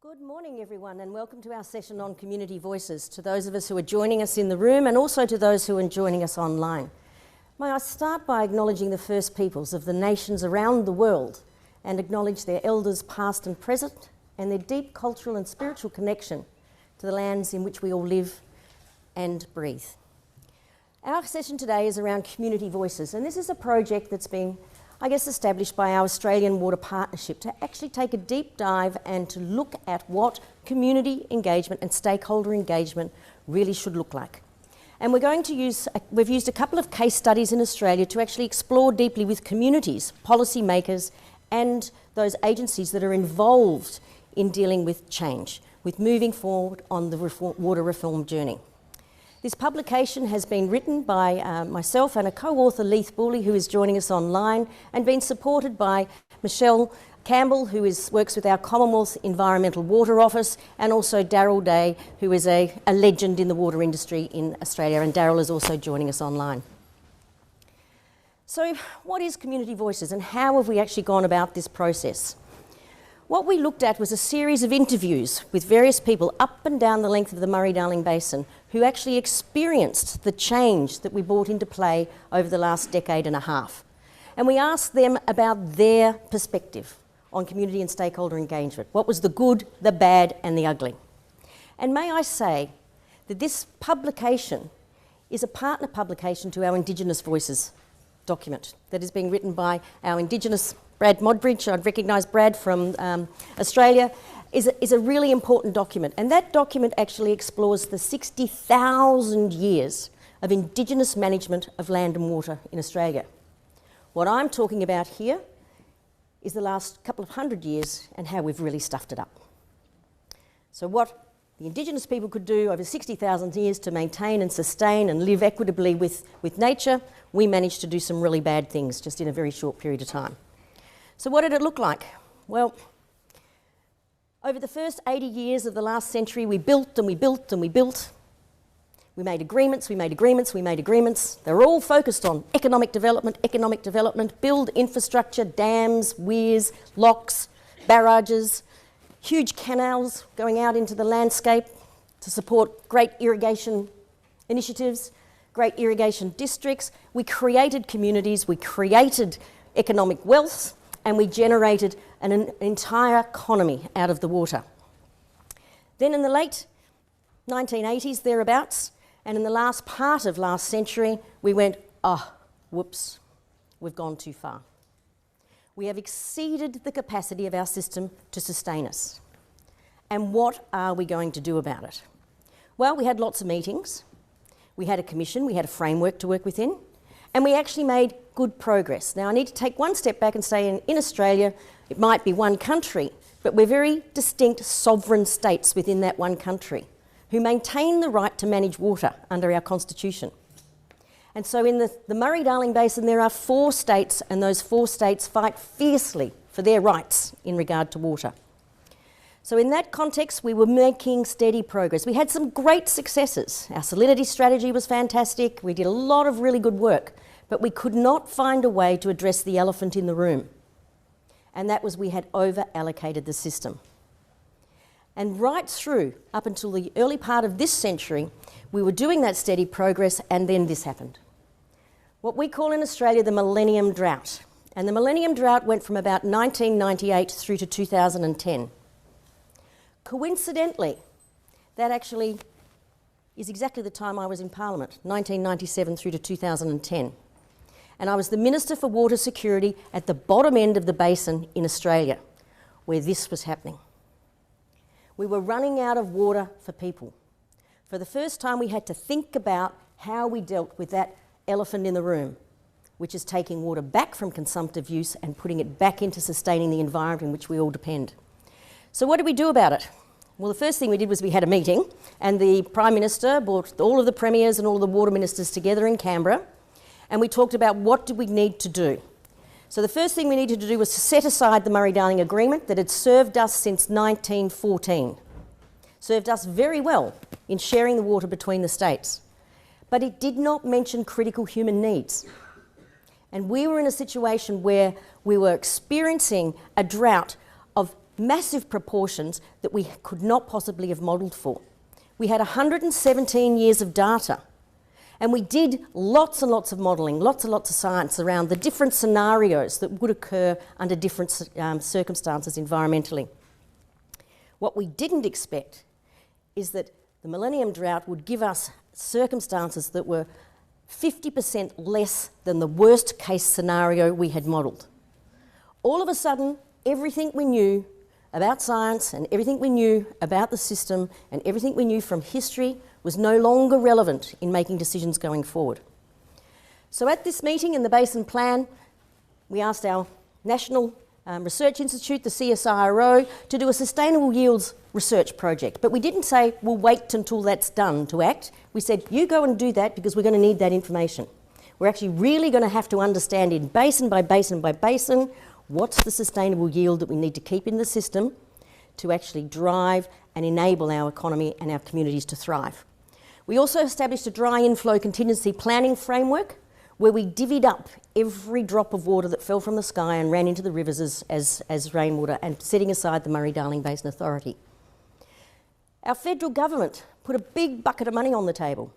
Good morning everyone, and welcome to our session on Community Voices, to those of us who are joining us in the room and also to those who are joining us online. May I start by acknowledging the First Peoples of the nations around the world and acknowledge their elders past and present and their deep cultural and spiritual connection to the lands in which we all live and breathe. Our session today is around Community Voices, and this is a project that's been established by our Australian Water Partnership to actually take a deep dive and to look at what community engagement and stakeholder engagement really should look like. And we've used a couple of case studies in Australia to actually explore deeply with communities, policymakers, and those agencies that are involved in dealing with change, with moving forward on the water reform journey. This publication has been written by myself and a co-author, Leith Booley, who is joining us online, and been supported by Michelle Campbell, who works with our Commonwealth Environmental Water Office, and also Daryl Day, who is a legend in the water industry in Australia, and Daryl is also joining us online. So what is Community Voices and how have we actually gone about this process? What we looked at was a series of interviews with various people up and down the length of the Murray-Darling Basin who actually experienced the change that we brought into play over the last decade and a half. And we asked them about their perspective on community and stakeholder engagement. What was the good, the bad and the ugly? And may I say that this publication is a partner publication to our Indigenous Voices document that is being written by our Indigenous Brad Modbridge. I'd recognise Brad from Australia, is a really important document. And that document actually explores the 60,000 years of Indigenous management of land and water in Australia. What I'm talking about here is the last couple of hundred years and how we've really stuffed it up. So what the Indigenous people could do over 60,000 years to maintain and sustain and live equitably with nature, we managed to do some really bad things just in a very short period of time. So what did it look like? Well, over the first 80 years of the last century, we built and we built and we built. We made agreements, we made agreements, we made agreements. They were all focused on economic development, build infrastructure, dams, weirs, locks, barrages, huge canals going out into the landscape to support great irrigation initiatives, great irrigation districts. We created communities, we created economic wealth, and we generated an entire economy out of the water. Then in the late 1980s, thereabouts, and in the last part of last century, we went, whoops, we've gone too far. We have exceeded the capacity of our system to sustain us. And what are we going to do about it? Well, we had lots of meetings. We had a commission, we had a framework to work within, and we actually made good progress. Now, I need to take one step back and say in Australia, it might be one country, but we're very distinct sovereign states within that one country who maintain the right to manage water under our constitution. And so in the Murray-Darling Basin, there are 4 states, and those 4 states fight fiercely for their rights in regard to water. So in that context, we were making steady progress. We had some great successes. Our salinity strategy was fantastic. We did a lot of really good work, but we could not find a way to address the elephant in the room. And that was we had over-allocated the system. And right through, up until the early part of this century, we were doing that steady progress, and then this happened. What we call in Australia the Millennium Drought. And the Millennium Drought went from about 1998 through to 2010. Coincidentally, that actually is exactly the time I was in Parliament, 1997 through to 2010. And I was the Minister for Water Security at the bottom end of the basin in Australia, where this was happening. We were running out of water for people. For the first time, we had to think about how we dealt with that elephant in the room, which is taking water back from consumptive use and putting it back into sustaining the environment in which we all depend. So what did we do about it? Well, the first thing we did was we had a meeting, and the Prime Minister brought all of the premiers and all of the water ministers together in Canberra, and we talked about what do we need to do. So the first thing we needed to do was to set aside the Murray-Darling Agreement that had served us since 1914. Served us very well in sharing the water between the states. But it did not mention critical human needs. And we were in a situation where we were experiencing a drought of massive proportions that we could not possibly have modelled for. We had 117 years of data, and we did lots and lots of modelling, lots and lots of science around the different scenarios that would occur under different circumstances environmentally. What we didn't expect is that the Millennium Drought would give us circumstances that were 50% less than the worst case scenario we had modelled. All of a sudden, everything we knew about science and everything we knew about the system and everything we knew from history was no longer relevant in making decisions going forward. So at this meeting in the Basin Plan, we asked our National Research Institute, the CSIRO, to do a sustainable yields research project. But we didn't say, we'll wait until that's done to act. We said, you go and do that because we're going to need that information. We're actually really going to have to understand in basin by basin by basin what's the sustainable yield that we need to keep in the system to actually drive and enable our economy and our communities to thrive. We also established a dry inflow contingency planning framework where we divvied up every drop of water that fell from the sky and ran into the rivers as rainwater, and setting aside the Murray-Darling Basin Authority. Our federal government put a big bucket of money on the table.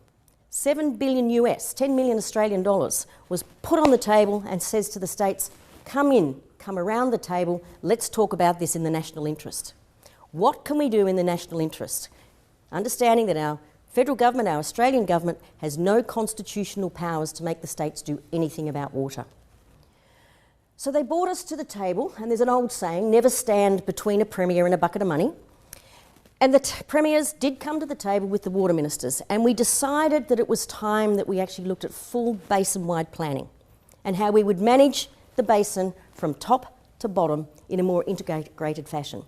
$7 billion US, 10 million Australian dollars, was put on the table and says to the states, come around the table, let's talk about this in the national interest. What can we do in the national interest? Understanding that our federal government, our Australian government, has no constitutional powers to make the states do anything about water. So they brought us to the table, and there's an old saying, never stand between a premier and a bucket of money. And the premiers did come to the table with the water ministers, and we decided that it was time that we actually looked at full basin-wide planning and how we would manage the basin from top to bottom in a more integrated fashion.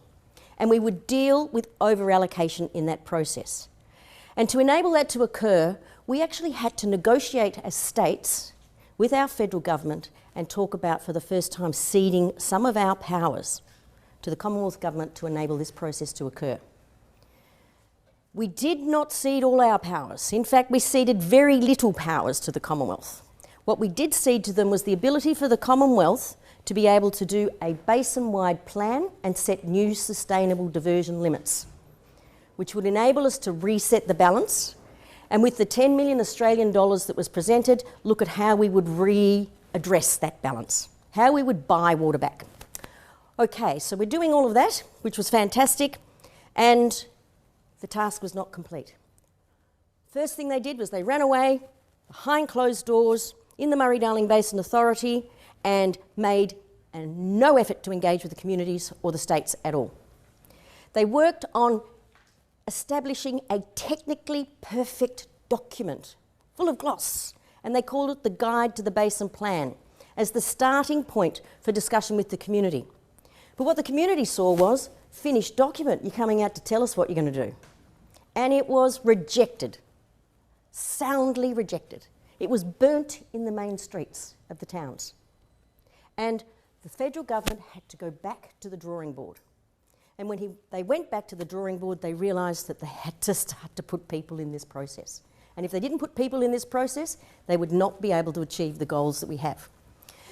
And we would deal with over-allocation in that process. And to enable that to occur, we actually had to negotiate as states with our federal government and talk about, for the first time, ceding some of our powers to the Commonwealth Government to enable this process to occur. We did not cede all our powers. In fact, we ceded very little powers to the Commonwealth. What we did cede to them was the ability for the Commonwealth to be able to do a basin-wide plan and set new sustainable diversion limits, which would enable us to reset the balance, and with the 10 million Australian dollars that was presented, look at how we would readdress that balance, how we would buy water back. Okay, so we're doing all of that, which was fantastic, and the task was not complete. First thing they did was they ran away behind closed doors in the Murray-Darling Basin Authority and made no effort to engage with the communities or the states at all. They worked on establishing a technically perfect document full of gloss, and they called it the Guide to the Basin Plan as the starting point for discussion with the community. But what the community saw was, finished document, you're coming out to tell us what you're going to do. And it was rejected, soundly rejected. It was burnt in the main streets of the towns. And the federal government had to go back to the drawing board. And when they went back to the drawing board, they realised that they had to start to put people in this process. And if they didn't put people in this process, they would not be able to achieve the goals that we have.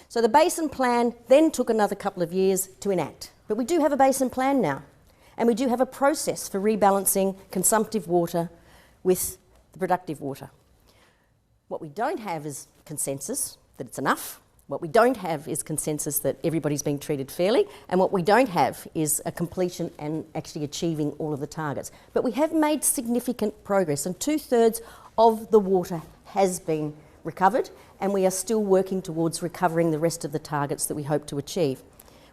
So the Basin Plan then took another couple of years to enact. But we do have a Basin Plan now. And we do have a process for rebalancing consumptive water with the productive water. What we don't have is consensus that it's enough. What we don't have is consensus that everybody's being treated fairly, and what we don't have is a completion and actually achieving all of the targets. But we have made significant progress, and 2/3 of the water has been recovered, and we are still working towards recovering the rest of the targets that we hope to achieve.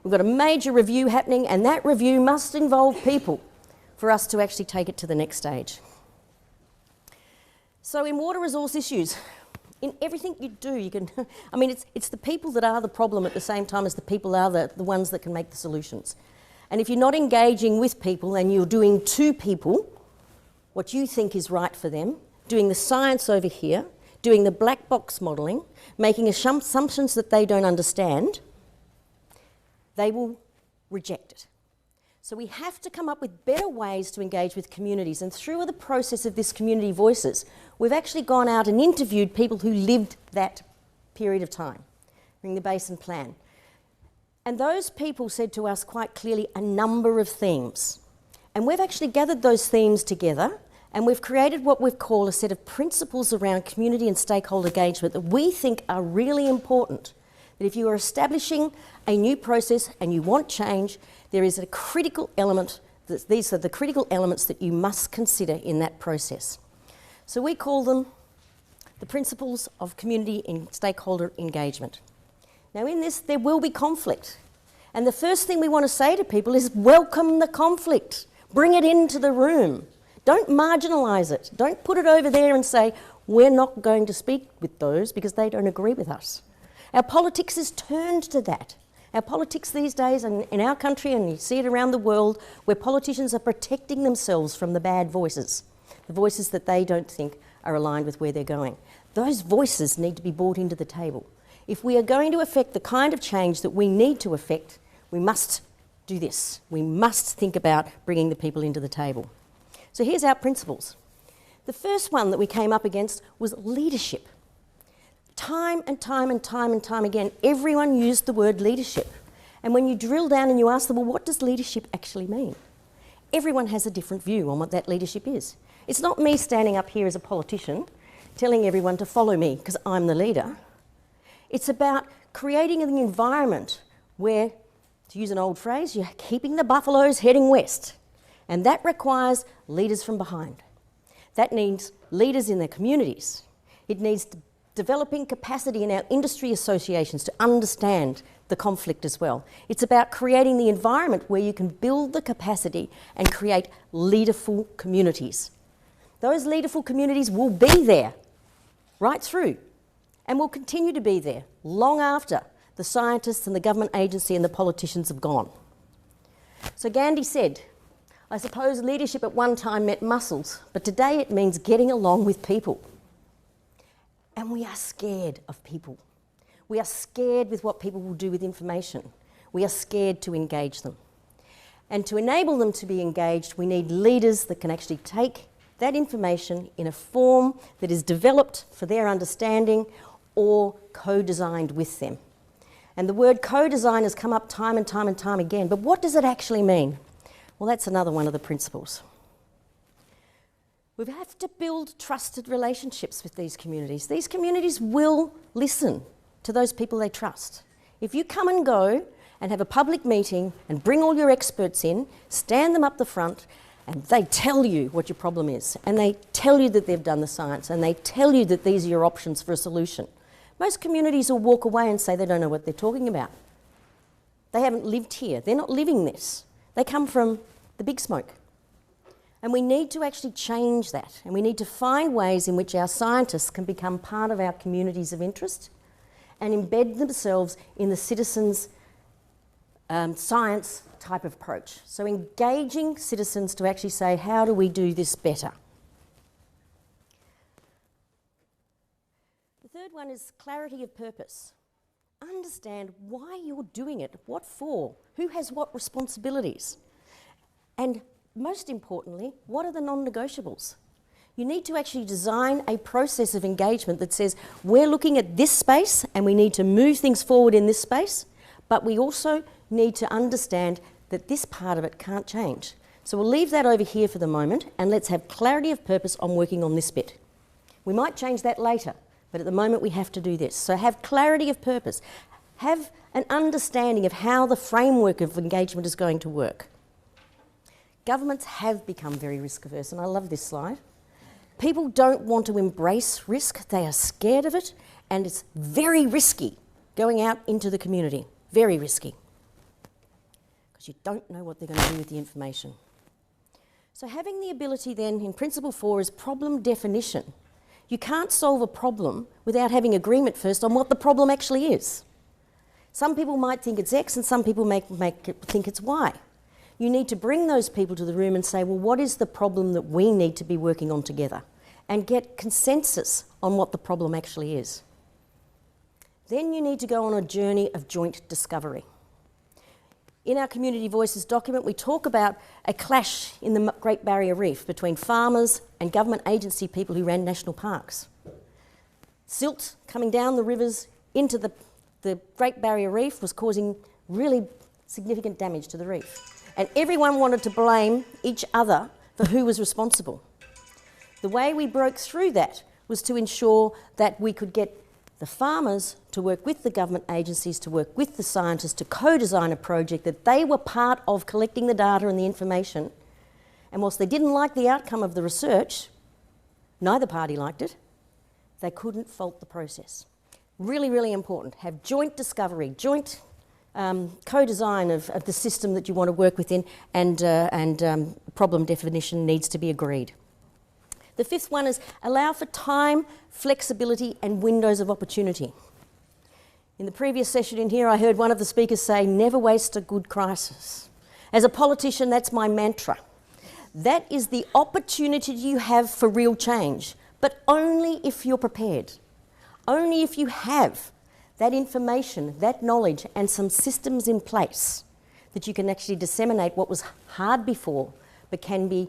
We've got a major review happening, and that review must involve people for us to actually take it to the next stage. So in water resource issues, in everything you do, you can, I mean, it's the people that are the problem at the same time as the people are the ones that can make the solutions. And if you're not engaging with people and you're doing to people what you think is right for them, doing the science over here, doing the black box modelling, making assumptions that they don't understand, they will reject it. So we have to come up with better ways to engage with communities, and through the process of this Community Voices, we've actually gone out and interviewed people who lived that period of time, during the Basin Plan. And those people said to us quite clearly a number of themes. And we've actually gathered those themes together, and we've created what we've called a set of principles around community and stakeholder engagement that we think are really important. That if you are establishing a new process and you want change, there is a critical element, these are the critical elements that you must consider in that process. So we call them the principles of community and stakeholder engagement. Now in this, there will be conflict. And the first thing we want to say to people is welcome the conflict. Bring it into the room. Don't marginalise it. Don't put it over there and say, we're not going to speak with those because they don't agree with us. Our politics is turned to that. Our politics these days, and in our country, and you see it around the world, where politicians are protecting themselves from the bad voices, the voices that they don't think are aligned with where they're going. Those voices need to be brought into the table. If we are going to affect the kind of change that we need to affect, we must do this. We must think about bringing the people into the table. So here's our principles. The first one that we came up against was leadership. Time and time and time and time again, everyone used the word leadership. And when you drill down and you ask them, well, what does leadership actually mean? Everyone has a different view on what that leadership is. It's not me standing up here as a politician telling everyone to follow me because I'm the leader. It's about creating an environment where, to use an old phrase, you're keeping the buffaloes heading west. And that requires leaders from behind. That needs leaders in their communities. It needs developing capacity in our industry associations to understand the conflict as well. It's about creating the environment where you can build the capacity and create leaderful communities. Those leaderful communities will be there right through and will continue to be there long after the scientists and the government agency and the politicians have gone. So Gandhi said, I suppose leadership at one time meant muscles, but today it means getting along with people. And we are scared of people. We are scared with what people will do with information. We are scared to engage them. And to enable them to be engaged, we need leaders that can actually take that information in a form that is developed for their understanding or co-designed with them. And the word co-design has come up time and time and time again, but what does it actually mean? Well, that's another one of the principles. We have to build trusted relationships with these communities. These communities will listen to those people they trust. If you come and go and have a public meeting and bring all your experts in, stand them up the front, and they tell you what your problem is, and they tell you that they've done the science, and they tell you that these are your options for a solution, most communities will walk away and say they don't know what they're talking about. They haven't lived here. They're not living this. They come from the big smoke. And we need to actually change that, and we need to find ways in which our scientists can become part of our communities of interest and embed themselves in the citizens' science type of approach. So engaging citizens to actually say, how do we do this better? The third one is clarity of purpose. Understand why you're doing it, what for, who has what responsibilities, and most importantly, what are the non-negotiables? You need to actually design a process of engagement that says, we're looking at this space and we need to move things forward in this space, but we also need to understand that this part of it can't change. So we'll leave that over here for the moment and let's have clarity of purpose on working on this bit. We might change that later, but at the moment we have to do this. So have clarity of purpose. Have an understanding of how the framework of engagement is going to work. Governments have become very risk averse, and I love this slide. People don't want to embrace risk, they are scared of it, and it's very risky going out into the community, very risky, because you don't know what they're going to do with the information. So having the ability then in Principle 4 is problem definition. You can't solve a problem without having agreement first on what the problem actually is. Some people might think it's X and some people think it's Y. You need to bring those people to the room and say, well, what is the problem that we need to be working on together? And get consensus on what the problem actually is. Then you need to go on a journey of joint discovery. In our Community Voices document, we talk about a clash in the Great Barrier Reef between farmers and government agency people who ran national parks. Silt coming down the rivers into the Great Barrier Reef was causing really significant damage to the reef. And everyone wanted to blame each other for who was responsible. The way we broke through that was to ensure that we could get the farmers to work with the government agencies, to work with the scientists, to co-design a project that they were part of collecting the data and the information. And whilst they didn't like the outcome of the research, neither party liked it, they couldn't fault the process. Really, really important. Have joint discovery, joint co-design of the system that you want to work within, and problem definition needs to be agreed. The fifth one is allow for time, flexibility and windows of opportunity. In the previous session in here, I heard one of the speakers say, never waste a good crisis. As a politician, that's my mantra. That is the opportunity you have for real change, but only if you're prepared. Only if you have that information, that knowledge and some systems in place that you can actually disseminate what was hard before, but can be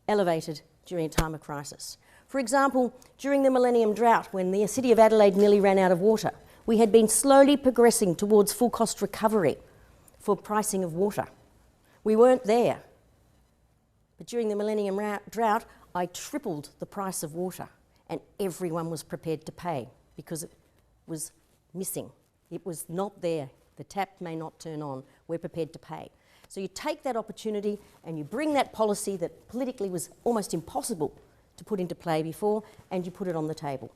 elevated during a time of crisis. For example, during the Millennium Drought, when the city of Adelaide nearly ran out of water, we had been slowly progressing towards full cost recovery for pricing of water. We weren't there. But during the Millennium Drought, I tripled the price of water and everyone was prepared to pay because it was missing. It was not there. The tap may not turn on. We're prepared to pay. So you take that opportunity and you bring that policy that politically was almost impossible to put into play before, and you put it on the table.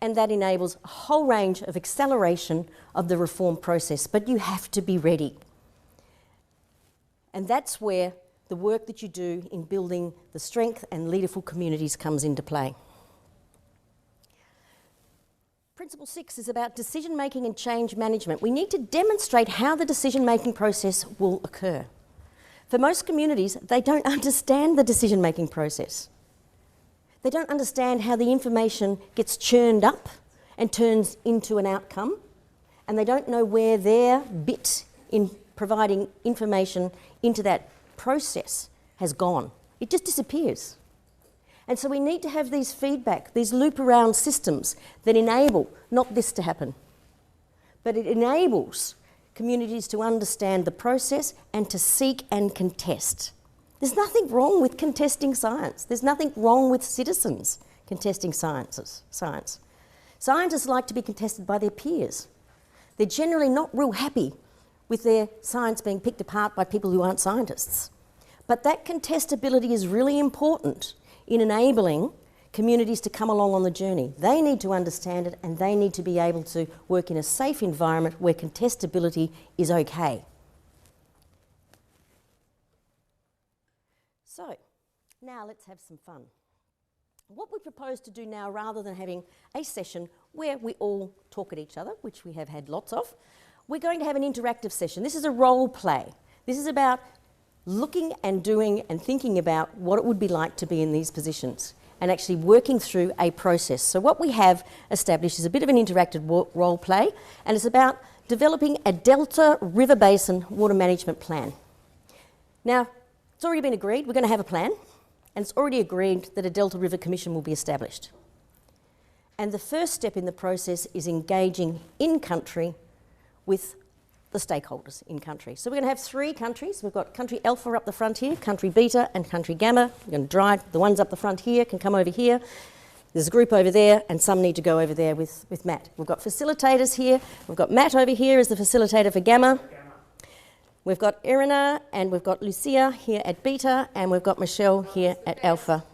And that enables a whole range of acceleration of the reform process, but you have to be ready. And that's where the work that you do in building the strength and leaderful communities comes into play. Principle 6 is about decision-making and change management. We need to demonstrate how the decision-making process will occur. For most communities, they don't understand the decision-making process. They don't understand how the information gets churned up and turns into an outcome, and they don't know where their bit in providing information into that process has gone. It just disappears. And so we need to have these feedback, these loop-around systems that enable not this to happen, but it enables communities to understand the process and to seek and contest. There's nothing wrong with contesting science. There's nothing wrong with citizens contesting science. Scientists like to be contested by their peers. They're generally not real happy with their science being picked apart by people who aren't scientists. But that contestability is really important in enabling communities to come along on the journey. They need to understand it and they need to be able to work in a safe environment where contestability is okay. So, now let's have some fun. What we propose to do now, rather than having a session where we all talk at each other, which we have had lots of, we're going to have an interactive session. This is a role play. This is about looking and doing and thinking about what it would be like to be in these positions and actually working through a process. So what we have established is a bit of an interactive role play, and it's about developing a Delta River Basin water management plan. Now, it's already been agreed, we're going to have a plan, and it's already agreed that a Delta River Commission will be established. And the first step in the process is engaging in country with the stakeholders in country. So we're going to have 3 countries. We've got country alpha up the front here, country beta and country gamma. We're going to drive the ones up the front here can come over here. There's a group over there and some need to go over there with Matt. We've got facilitators here. We've got Matt over here as the facilitator for gamma. We've got Irina and we've got Lucia here at beta, and we've got Michelle here at alpha.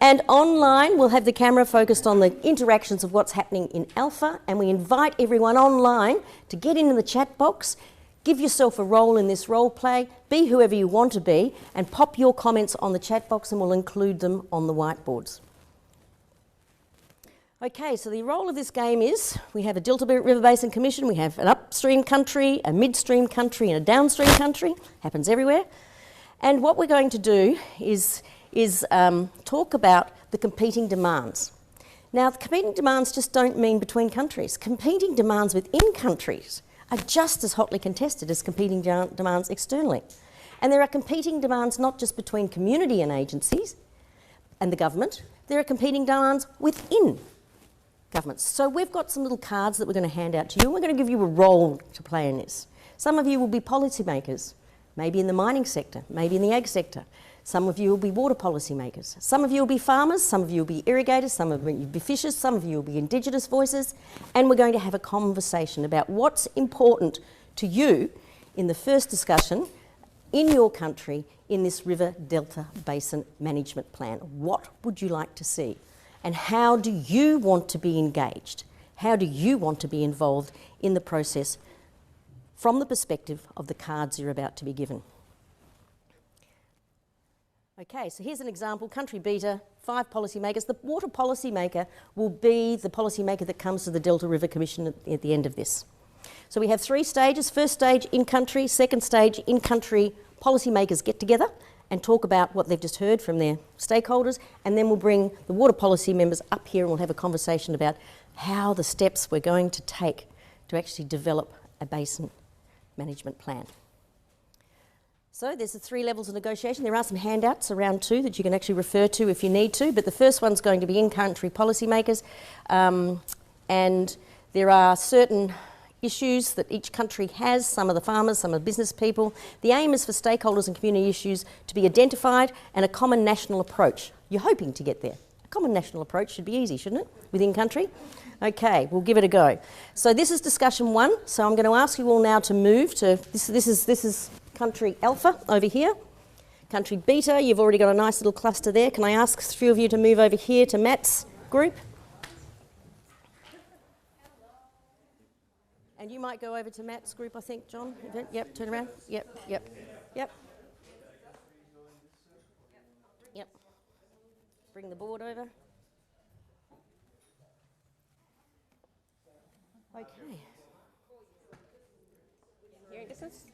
And online, we'll have the camera focused on the interactions of what's happening in alpha, and we invite everyone online to get into the chat box, give yourself a role in this role play, be whoever you want to be, and pop your comments on the chat box and we'll include them on the whiteboards. Okay, so the role of this game is, we have a Delta River Basin Commission, we have an upstream country, a midstream country and a downstream country, happens everywhere. And what we're going to do is talk about the competing demands. Now, the competing demands just don't mean between countries. Competing demands within countries are just as hotly contested as competing demands externally. And there are competing demands not just between community and agencies and the government, there are competing demands within governments. So we've got some little cards that we're going to hand out to you, and we're going to give you a role to play in this. Some of you will be policymakers, maybe in the mining sector, maybe in the ag sector. Some of you will be water policy makers. Some of you will be farmers, some of you will be irrigators, some of you will be fishers, some of you will be Indigenous voices, and we're going to have a conversation about what's important to you in the first discussion in your country in this River Delta Basin Management Plan. What would you like to see? And how do you want to be engaged? How do you want to be involved in the process from the perspective of the cards you're about to be given? Okay, so here's an example, country beta, 5 policymakers. The water policymaker will be the policymaker that comes to the Delta River Commission at the end of this. So we have 3 stages. First stage, in-country. Second stage, in-country policymakers get together and talk about what they've just heard from their stakeholders, and then we'll bring the water policy members up here and we'll have a conversation about how the steps we're going to take to actually develop a basin management plan. So there's the 3 levels of negotiation. There are some handouts around too that you can actually refer to if you need to, but the first one's going to be in-country policymakers, and there are certain issues that each country has, some of the farmers, some of the business people. The aim is for stakeholders and community issues to be identified and a common national approach. You're hoping to get there. A common national approach should be easy, shouldn't it, within country? Okay, we'll give it a go. So this is discussion 1, so I'm going to ask you all now to move to, this is country alpha over here. Country beta, you've already got a nice little cluster there. Can I ask a few of you to move over here to Matt's group? And you might go over to Matt's group, I think, John. Yep, turn around. Yep. Bring the board over. Okay. Hearing distance?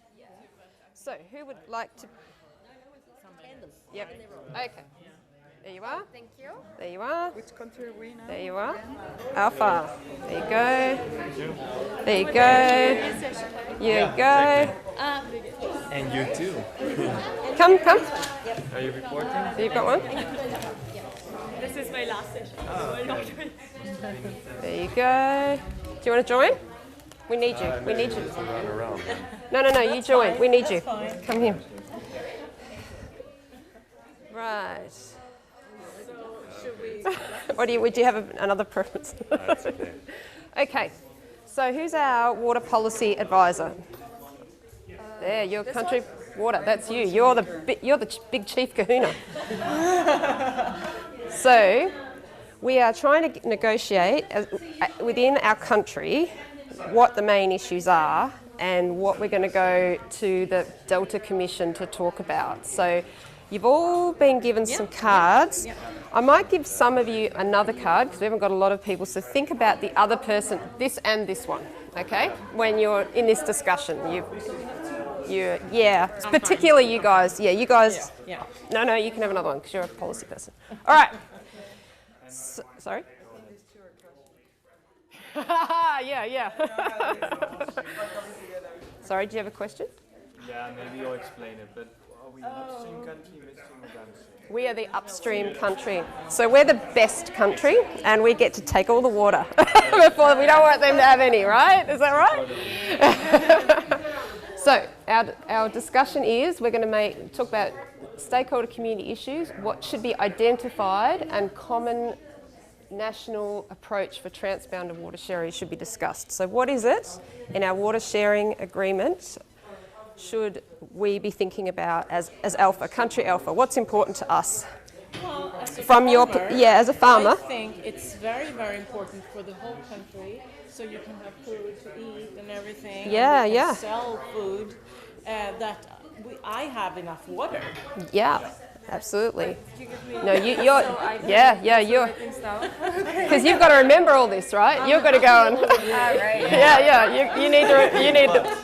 So, who would like to? Yep. Okay. There you are. Thank you. There you are. Which country are we now? There you are. Alpha. There you go. There you go. You go. And you too. Come. Are you reporting? So you've got one. This is my last session. There you go. Do you want to join? We need you. We need you. Run around. No. You join. We need you. Come here. Right. Or would you have another preference? That's okay. Okay. So who's our water policy advisor? There, your country water. That's you. You're the big chief kahuna. So we are trying to negotiate within our country what the main issues are and what we're going to go to the Delta Commission to talk about. So you've all been given some cards. I might give some of you another card because we haven't got a lot of people. So think about the other person, this and this one, okay? When you're in this discussion, particularly you guys. Yeah, you guys. Yeah. No, you can have another one because you're a policy person. All right. Sorry? Yeah. Sorry, do you have a question? Yeah, maybe you'll explain it, but are we upstream country, midstream, or downstream? We are the upstream country. So we're the best country and we get to take all the water before we don't want them to have any, right? Is that right? So our discussion is we're going to talk about stakeholder community issues, what should be identified, and common national approach for transbounded water sharing should be discussed. So what is it in our water sharing agreement should we be thinking about as alpha, country alpha? What's important to us? Well, as a From your, farmer, as a farmer. I think it's very, very important for the whole country, so you can have food to eat and everything. Yeah, and we can yeah. sell food that I have enough water. Yeah, absolutely. No, you're, you're, Because because you've got to remember all this, right? You've got to go and, you need to.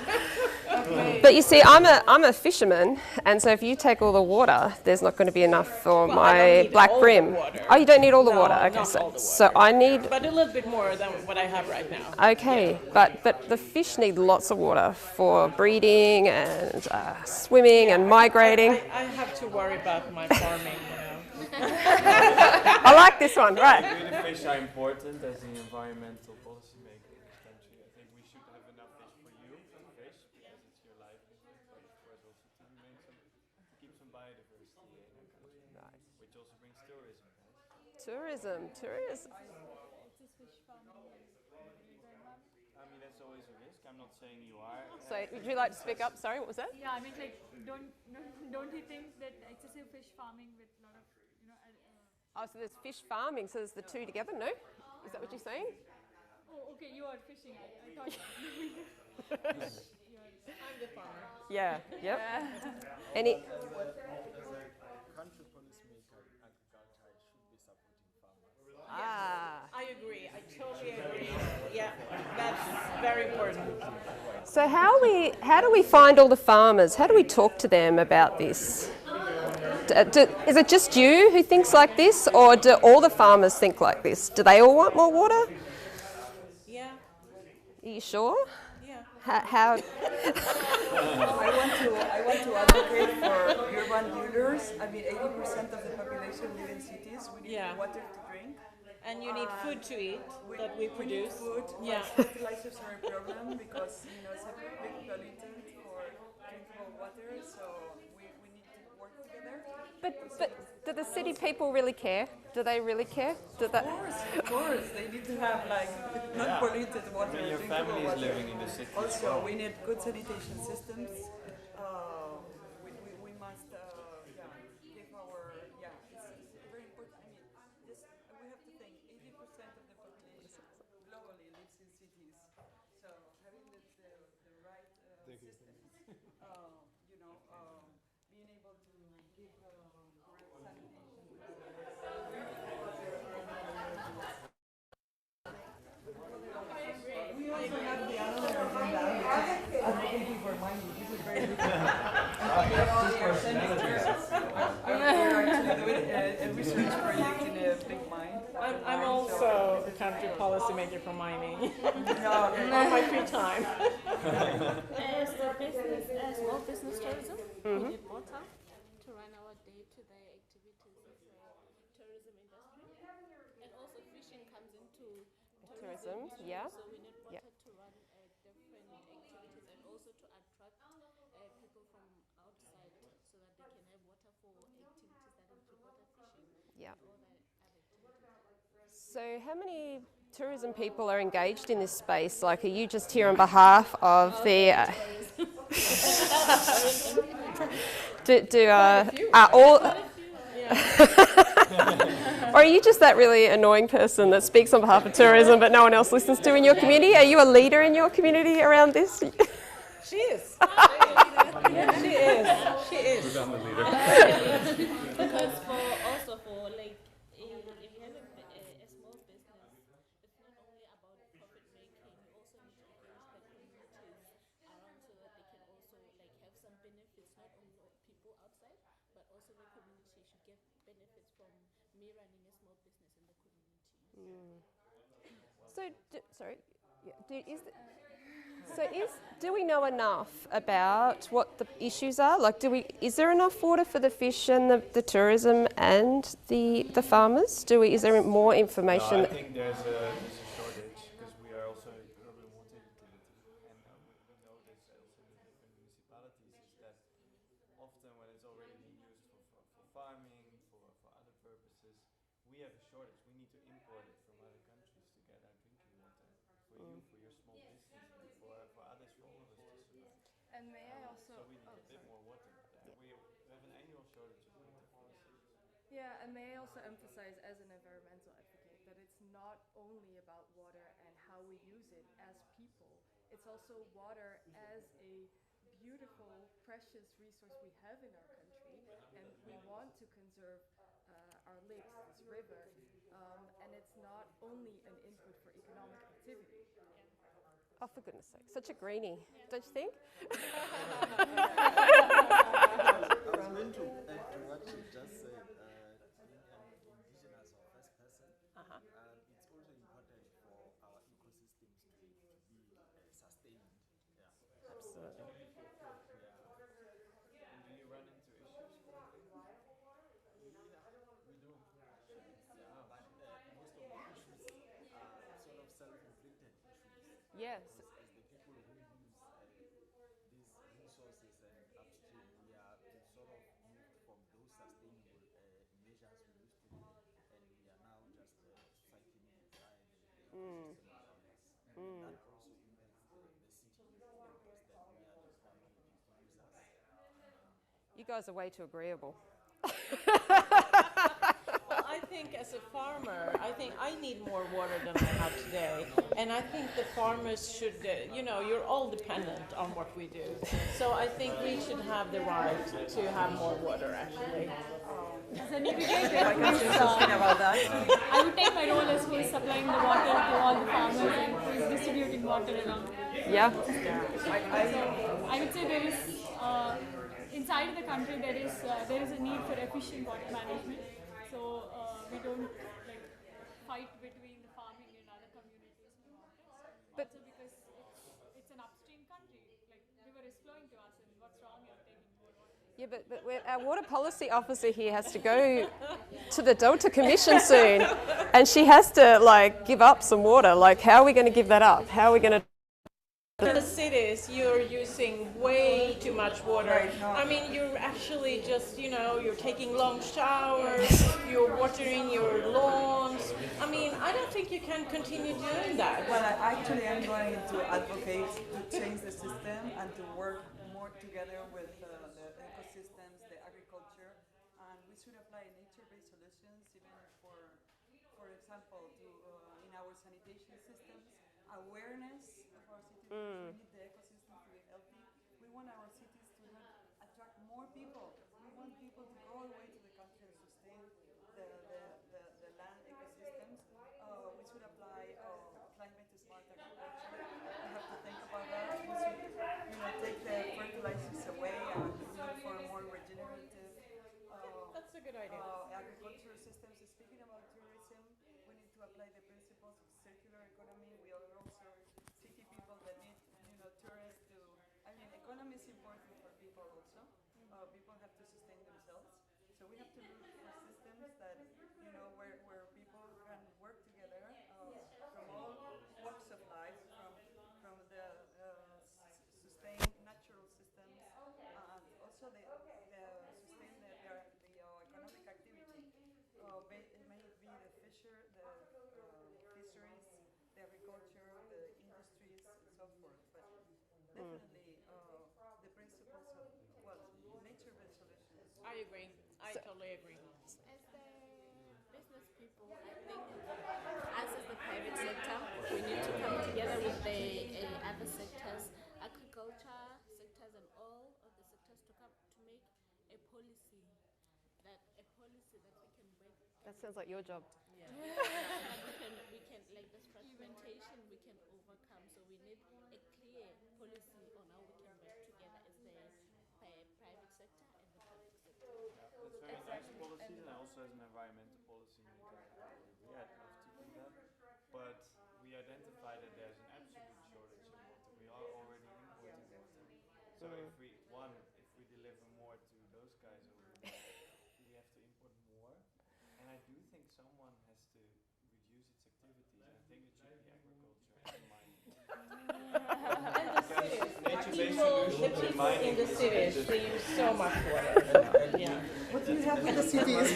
But you see, I'm a fisherman, and so if you take all the water, there's not going to be enough for my black bream. Oh, you don't need all the water. Okay, not all the so I need. But a little bit more than what I have right now. Okay, but the fish need lots of water for breeding and swimming and migrating. I have to worry about my farming, I like this one, right? fish are important as the environmental policymaker in this country. I think we should have enough fish for you to fish because it's your livelihood, but of course also to remain to keep some biodiversity in our country, Right. which also brings tourism, right? Tourism. I mean, that's always a risk. I'm not saying you are. So, would you like to speak up? Sorry, what was that? Yeah, I mean, like, don't you think that excessive fish farming with a lot of, Oh, so there's fish farming, so there's the two together, no? Is that what you're saying? oh, okay, you are fishing. I thought I'm the farmer. Yeah, yep. Any? Country policymaker in agriculture should be supporting farmers. Ah. I agree. I totally agree. Yeah, that's very important. So how do we find all the farmers? How do we talk to them about this? Is it just you who thinks like this, or do all the farmers think like this? Do they all want more water? Yeah, Are you sure? yeah. How? I want to advocate for urban dwellers. I mean, 80% of the population live in cities. We need Yeah. water to drink. And you need food to eat that we We need produce. food. Yeah. But fertilizers are a problem because it's a big pollutant for drinkable water. So we need to work together. But do the city people really care? Do they really care? Do they? Of course, they need to have non-polluted water. I mean, your drinkable family is water. living in the city as Also, well. we need good sanitation systems. We must, give our, it's very important. I mean, we have to think 80% of the population globally lives in cities. So having the right systems, being able to give correct sanitation. We also have the other agenda, which is advocating for mining. This is very different. We're actually doing a research project in a big mine. I'm also a country policymaker for mining. No, On my free time. As the business, as small business tourism, we need water to run our day-to-day activities as a tourism industry. And also fishing comes into Tourism, yeah. So we need water Yeah. to run different activities and also to attract people from outside so that they can have water for activities that include water fishing Yeah. and all the other activities. So how many tourism people are engaged in this space? Like, are you just here on behalf of the? Are all? Or are you just that really annoying person that speaks on behalf of tourism but no one else listens to in your community? Are you a leader in your community around this? She is. She is. She is. Because for like if you have a small business, it's not only about profit making. You also need to engage the communities around so that they can also like have some benefits. Not only people outside, but also the community should get benefits from me running a small business in the community. So, do we know enough about what the issues are? Like, is there enough water for the fish and the tourism and the farmers? Is there more information? No, I think there's a shortage because we are also a urban water utility, and we know this also in the different municipalities is that often when it's already being used for farming, for other purposes, we have a shortage. We need to import it from other countries to get our drinking water for you, for your small business, and for others, for all of us to survive. And may I also, So we need a bit more water. We have an annual shortage of water for the city. yeah, and may I also emphasize as an environmental advocate that it's not only about water and how we use it as people. It's also water as a beautiful, precious resource we have in our country, and we want to conserve our lakes, this river, and it's not only an input for economic activity. Oh, for goodness sake, such a greenie, don't you think? I was going to add to what you just said. Being an indigenous or first person, it's also important for our ecosystems to be sustained. Yeah. Absolutely. And do you run into issues currently? We do. Yeah, but most of the issues Yes. as the people who use these resources and upstream, we are sort of moved from those sustainable measures we used to do, and we are now just cycling by the ecosystem around us. And that also impacts the city because then we are the primary users. You guys are way too agreeable. Well, I think as a farmer, I think I need more water than I have today. And I think the farmers should, you're all dependent on what we do. So I think we should have the right to have more water, actually. As an integrated, I can say something about that. I would take my role as who is supplying the water to all the farmers and who is distributing water around. Yeah. I would say there is, inside the country, there is a need for efficient water management. So we don't like fight between the farming and other communities for water. But- Also because it's an upstream country, like river is flowing to us, and what's wrong in taking more water? Yeah, but our water policy officer here has to go to the Delta Commission soon, and she has to like give up some water. Like, how are we going to give that up? How are we going to? In the cities, you're using way too much water. Right, no. I mean, you're actually just, you're taking long showers, you're watering your lawns. I mean, I don't think you can continue doing that. Well, I actually am going to advocate to change the system and to work more together with the ecosystems, the agriculture, and we should apply nature-based solutions even for example, to in our sanitation systems, awareness of our cities. We need the ecosystem to be healthy. We want our cities to attract more people. We want people to go all the way to the country and sustain the land ecosystems. We should apply climate smart agriculture. We have to think about that. We should, take the fertilizers away and look for more regenerative. That's a good idea. Agricultural systems. Speaking about tourism, we need to apply the principles of circular economy. We are also city people that need, tourists to. I mean, economy is important for people also. People have to sustain themselves, so we have to look for systems that, where people can work together from all walks of life, from the sustain natural systems, and also the sustain the economic activity. It may be the fisheries, the agriculture, the industries, and so forth. But definitely the principles of nature-based solutions. I agree. I totally agree. As the business people, I think us as the private sector, we need to come together with the other sectors, agriculture sectors, and all of the sectors to come to make a policy that we can work. That sounds like your job. we can like this fragmentation we can overcome. So we need a clear policy on how we can work together as the private sector and the public sector. That's very nice policies, and also as an environmental policy, we have to do that. But we identify that there's an absolute shortage of water. We are already importing water. So if we deliver more to those guys over there, we have to import more. And I do think someone has to reduce its activities. I think it should be agriculture and mining. And the cities. Nature-based The solutions and people mining in the is cities, just- they use so much water. Yeah. What do you have in the cities?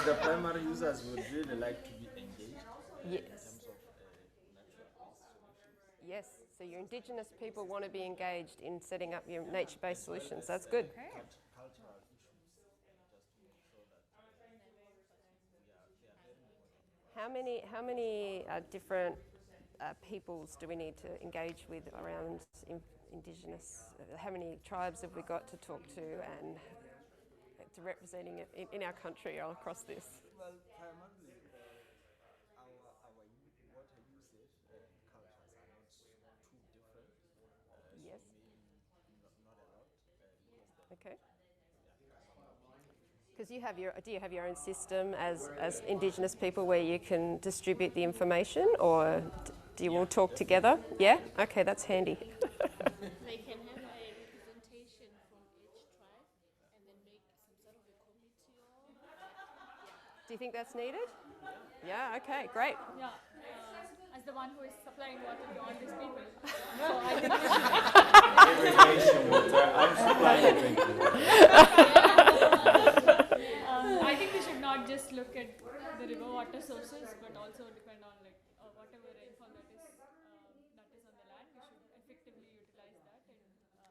The primary users would really like to be engaged Yes. in terms of natural-based solutions. Yes. So your Indigenous people want to be engaged in setting up your nature-based solutions. That's good. Cultural issues, just to make sure that they are very important. How many different peoples do we need to engage with around Indigenous? How many tribes have we got to talk to and to representing it in our country all across this? Well, primarily, our water usage and cultures are not too different. Yes. So maybe not a lot. Because Okay. Because do you have your own system as Indigenous people where you can distribute the information, or do you all talk together? Yeah? Okay, that's handy. They can have a representation from each tribe and then make some sort of a committee Do you think that's needed? Yeah, okay, great. Yeah, as the one who is supplying water to all these people. So I think Irrigation water. I'm supplying drinking water. I think we should not just look at the river water sources, but also depend on like whatever rainfall that is on the land. We should effectively utilize that and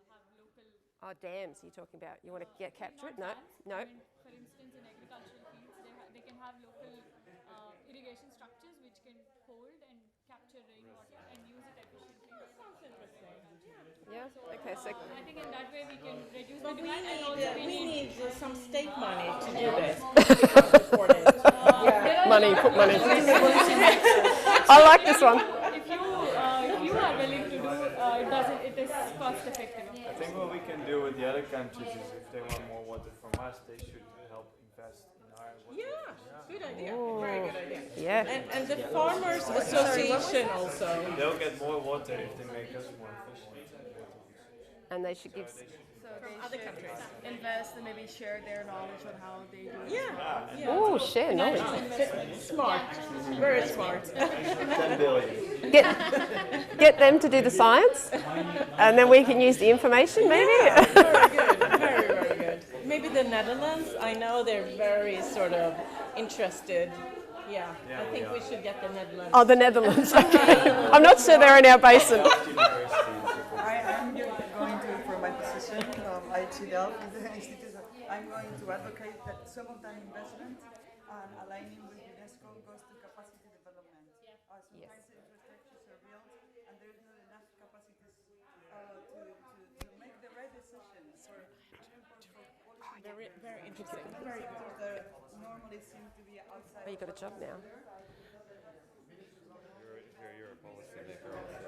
have local. Oh, dams you're talking about. You want to capture it? No, Dams. no. I mean, for instance, in agricultural fields, they can have local irrigation structures which can hold and capture rainwater and use it efficiently. Sounds interesting. Yeah. Okay. So I think in that way we can reduce But the we demand and also need some state money to do this. money, put money. I like this one. if you are willing to do it is cost effective. I think what we can do with the other countries is if they want more water from us, they should help invest in our water. Yeah, good idea. Very good idea. Yeah. And the Farmers Association also. They'll get more water if they make us more efficient. And they should give. So From they other should countries. invest and maybe share their knowledge on how they do it. Yeah. Oh, share knowledge. Smart. Very smart. 10 billion. Get them to do the science, and then we can use the information. Maybe. Very good. Very, very good. Maybe the Netherlands. I know they're very sort of interested. Yeah, I think we should get the Netherlands. Oh, the Netherlands. Okay. I'm not sure they're in our basin. I'm going to, for my position, IHC Delft, the institute, I'm going to advocate that some of that investment and aligning with UNESCO goes to capacity development. Sometimes the infrastructures are built and there's not enough capacities to make the right decisions for policy. Very, very interesting. Very good. That normally seem to be outside. Oh, you got a job now. You're a policy maker also.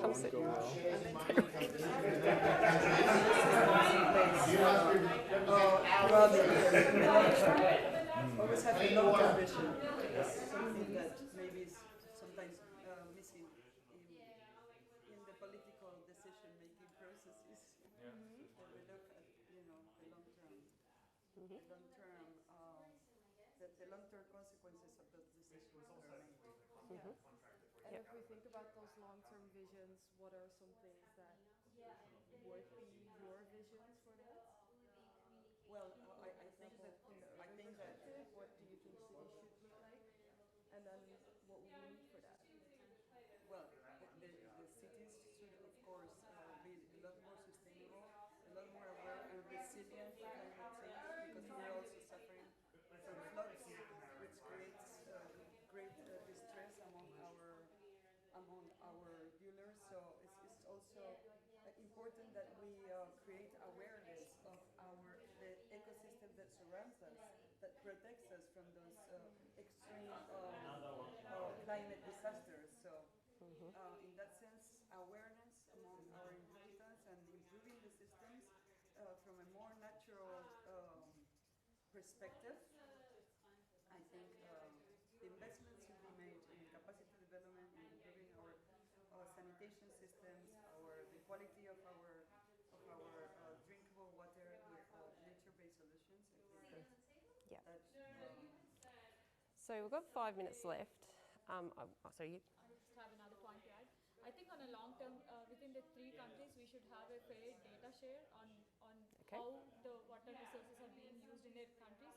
Come sit. Always have a long-term vision. Something that maybe is sometimes missing in the political decision-making processes. That we look at, the long-term, the long-term consequences of those decisions that are made. And if we think about those long-term visions, what are some things that would be your visions for that? Well, I think that What do you think cities should look like? And then what would we need for that? well, the cities should, of course, be a lot more sustainable, a lot more aware and resilient to climate change, because we're also suffering from floods, which creates great distress among our dealers. So it's also important that we create awareness of the ecosystem that surrounds us, that protects us from those extreme climate disasters. So in that sense, awareness among our inhabitants and improving the systems from a more natural perspective. I think the investments should be made in capacity development and improving our sanitation systems, the quality of our drinkable water with nature-based solutions. I think Yeah. that, So we've got 5 minutes left. So you. I just have another point to add. I think on a long term, within the 3 countries, we should have a fair data share on Okay. how the water resources are being used in their countries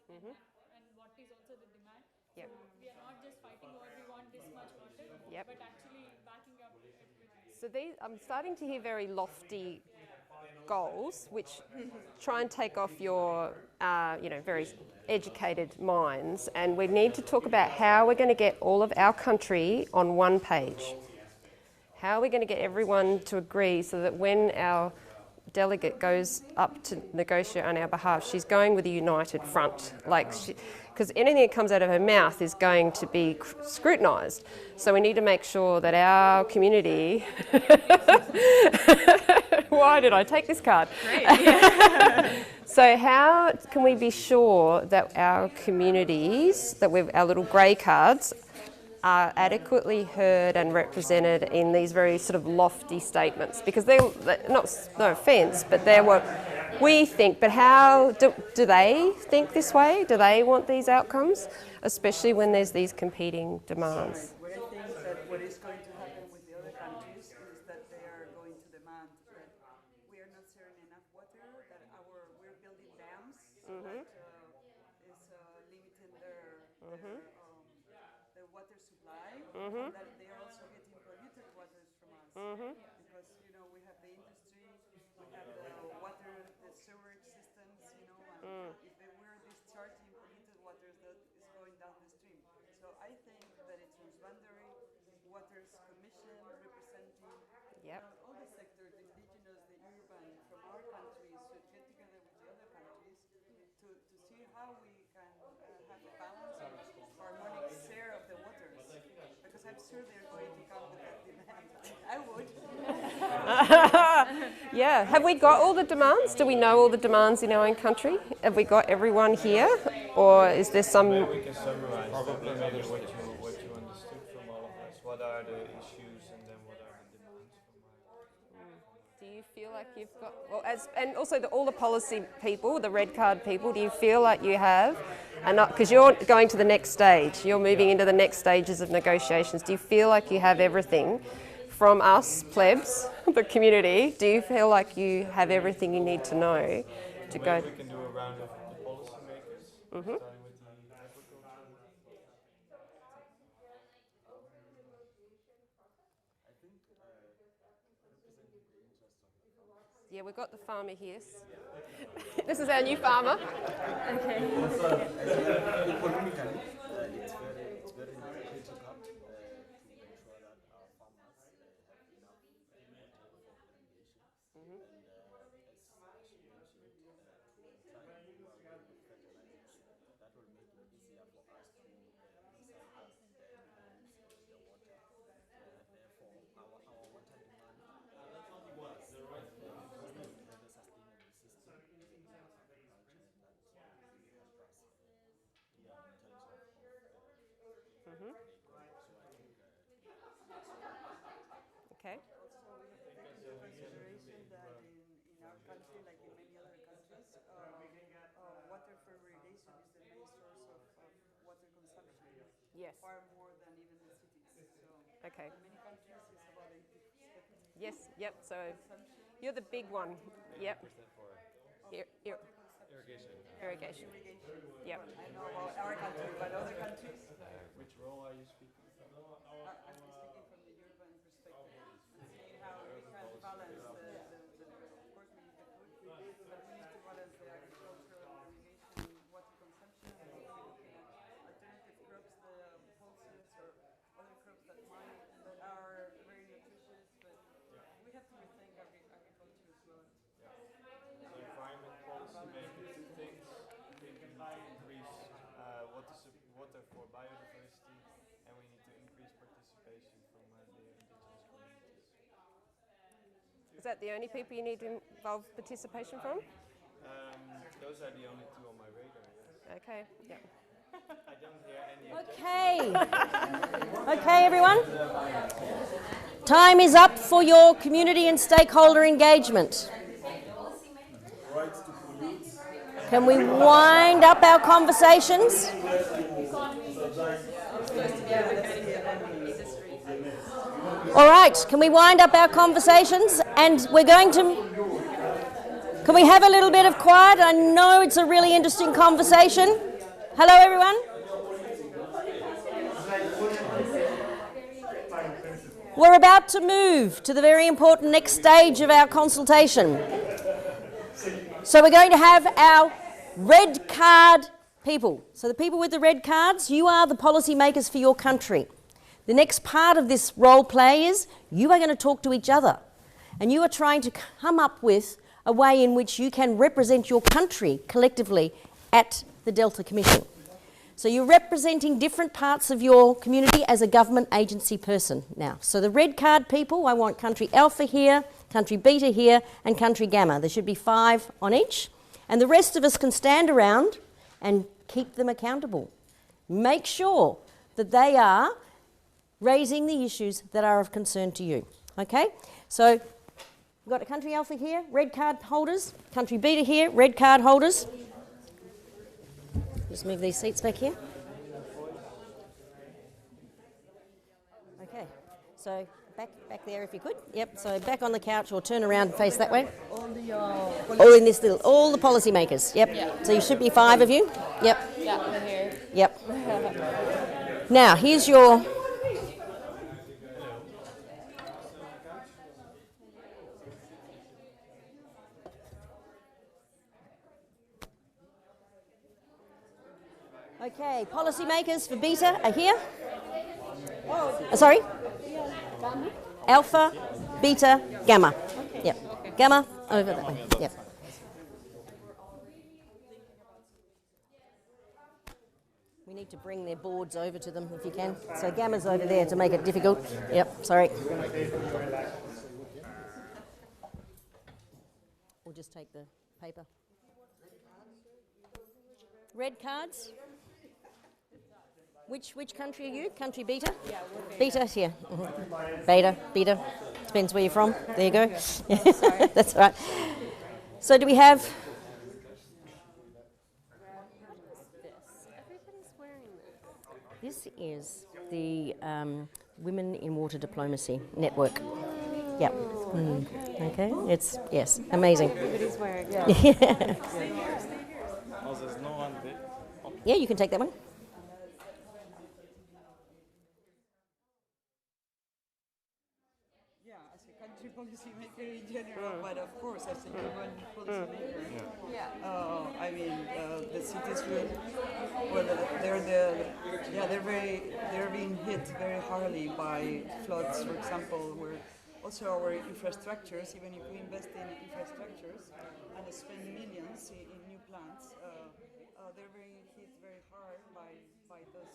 and what is also the demand. Yep. So we are not just fighting over we want this much water, Yep. but actually backing up it with. So I'm starting to hear very lofty goals, which try and take off your, very educated minds. And we need to talk about how we're going to get all of our country on one page. How are we going to get everyone to agree so that when our delegate goes up to negotiate on our behalf, she's going with a united front, because anything that comes out of her mouth is going to be scrutinised. So we need to make sure that our community. Why did I take this card? Great. So how can we be sure that our communities, our little grey cards, are adequately heard and represented in these very sort of lofty statements? Because they're not, no offence, but they're what we think. But how do they think this way? Do they want these outcomes? Especially when there's these competing demands. what I is going to happen with the other countries is that they are going to demand that we are not sharing enough water, that we're building dams that is limiting their water supply, and that they are also getting polluted waters from us. Because, we have the industry, we have the water, the sewerage systems, and if we're discharging polluted waters, that is going down the stream. So I think that a transboundary waters commission representing all the sectors, the indigenous, the urban, from our countries, should get together with the other countries to see how we can have a balanced, harmonic share of the waters. Because I'm sure they're going to come with that demand. I would. Yeah. Have we got all the demands? Do we know all the demands in our own country? Have we got everyone here? Or is there some... Maybe we can summarize maybe what you understood from all of us. What are the issues and then what are the demands from Do you feel like you've got... Well, and also all the policy people, the red card people, do you feel like you have... Because you're going to the next stage, you're moving into the next stages of negotiations. Do you feel like you have everything from us, plebs, the community? Do you feel like you have everything you need to know to go? We can do a round of the policymakers, starting with the agriculture. I think representing the interest of the farmers. Yeah, we've got the farmer here. This is our new farmer. Economically, it's very critical to ensure that our farmers have enough water for irrigation. And as she mentioned, to try and do away with fertilizers, that will make it easier for us to recycle and use the water. Therefore, our water demand is have a sustainable system in agriculture that really help us in terms of the economy. So I think Okay. Also, we have to take into consideration that in our country, like in many other countries, water for irrigation is the main source of water consumption. Yes. Far more than even the cities. So Okay. in many countries, it's about 80%. Yes, yep, so you're the big one. Yep. Irrigation. Irrigation. Yep. I know about our country, but other countries, Which role are you speaking from? I'm speaking from the urban perspective and seeing how we can balance of course we need the food, but we need to balance the agricultural, irrigation, water consumption, and also looking at alternative crops, the pulses or other crops that are very nutritious, but we have to rethink agriculture as well. So environment policy, maybe two things. I think we need to increase water for biodiversity, and we need to increase participation from the indigenous communities. Is that the only people you need to involve participation from? Those are the only two on my radar, yes. Okay, yep. I don't hear any Okay. Okay, everyone. Time is up for your community and stakeholder engagement. Can we wind up our conversations? All right, can we wind up our conversations? And we're going to... Can we have a little bit of quiet? I know it's a really interesting conversation. Hello, everyone. We're about to move to the very important next stage of our consultation. So we're going to have our red card people. So the people with the red cards, you are the policy makers for your country. The next part of this role play is you are going to talk to each other. And you are trying to come up with a way in which you can represent your country collectively at the Delta Commission. So you're representing different parts of your community as a government agency person now. So the red card people, I want country Alpha here, country Beta here, and country Gamma. There should be 5 on each. And the rest of us can stand around and keep them accountable. Make sure that they are raising the issues that are of concern to you. Okay? So we've got a country Alpha here, red card holders, country Beta here, red card holders. Just move these seats back here. Okay. So back there if you could. Yep. So back on the couch or turn around and face that way. All in this little, all the policymakers. Yep. Yeah. So you should be 5 of you. Yep. Yeah, we're here. Yep. Now here's your. Okay, policymakers for beta are here. Sorry? Alpha, beta, gamma. Yep. Gamma over that way. Yep. We need to bring their boards over to them if you can. So gamma's over there to make it difficult. Yep, sorry. We'll just take the paper. Red cards. Which country are you? Country beta? Yeah, we're Beta here. Beta. Depends where you're from. There you go. That's right. So do we have? Everybody's wearing this. This is the Women in Water Diplomacy Network. Yep. Okay. It's yes, amazing. Everybody's wearing it. Oh, there's no one bit. Yeah, you can take that one. Yeah, as a country policymaker in general, but of course as a human policymaker. I mean, the cities will, well, they're being hit very hardly by floods, for example, where also our infrastructures, even if we invest in infrastructures and spend millions in new plants, they're being hit very hard by those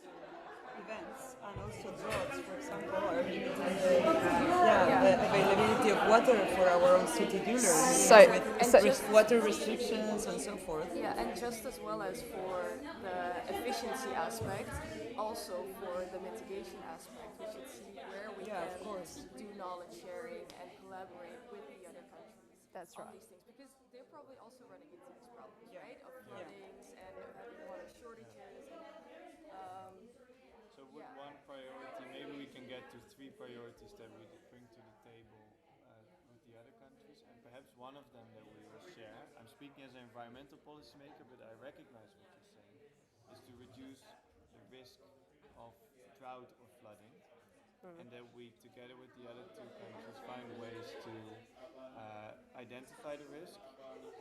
events, and also droughts, for example, are limiting the availability of water for our own city dwellers with water restrictions and so forth. Yeah, and just as well as for the efficiency aspect, also for the mitigation aspect, we should see where we can do knowledge sharing and collaborate with the other countries. That's on right. these things, because they're probably also running into these problems, right? Of floodings and having water shortages. So with one priority, maybe we can get to 3 priorities that we bring to the table with the other countries, and perhaps one of them that we will share. I'm speaking as an environmental policymaker, but I recognize what you're saying, is to reduce the risk of drought or flooding, and that we, together with the other 2 countries, find ways to identify the risk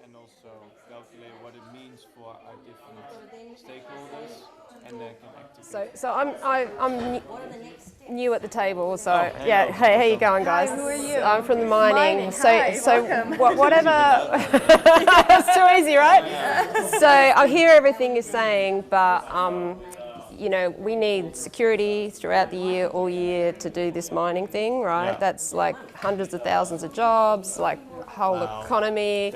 and also calculate what it means for our different stakeholders, and then can act together. So I'm new at the table. So yeah, hey, how you going, guys? Hi, who are you? I'm from the mining. Hi, welcome. Whatever. It's too easy, right? So I hear everything you're saying, but you know, we need security throughout the year, all year, to do this mining thing, right? Yeah. That's like hundreds of thousands of jobs, like whole economy.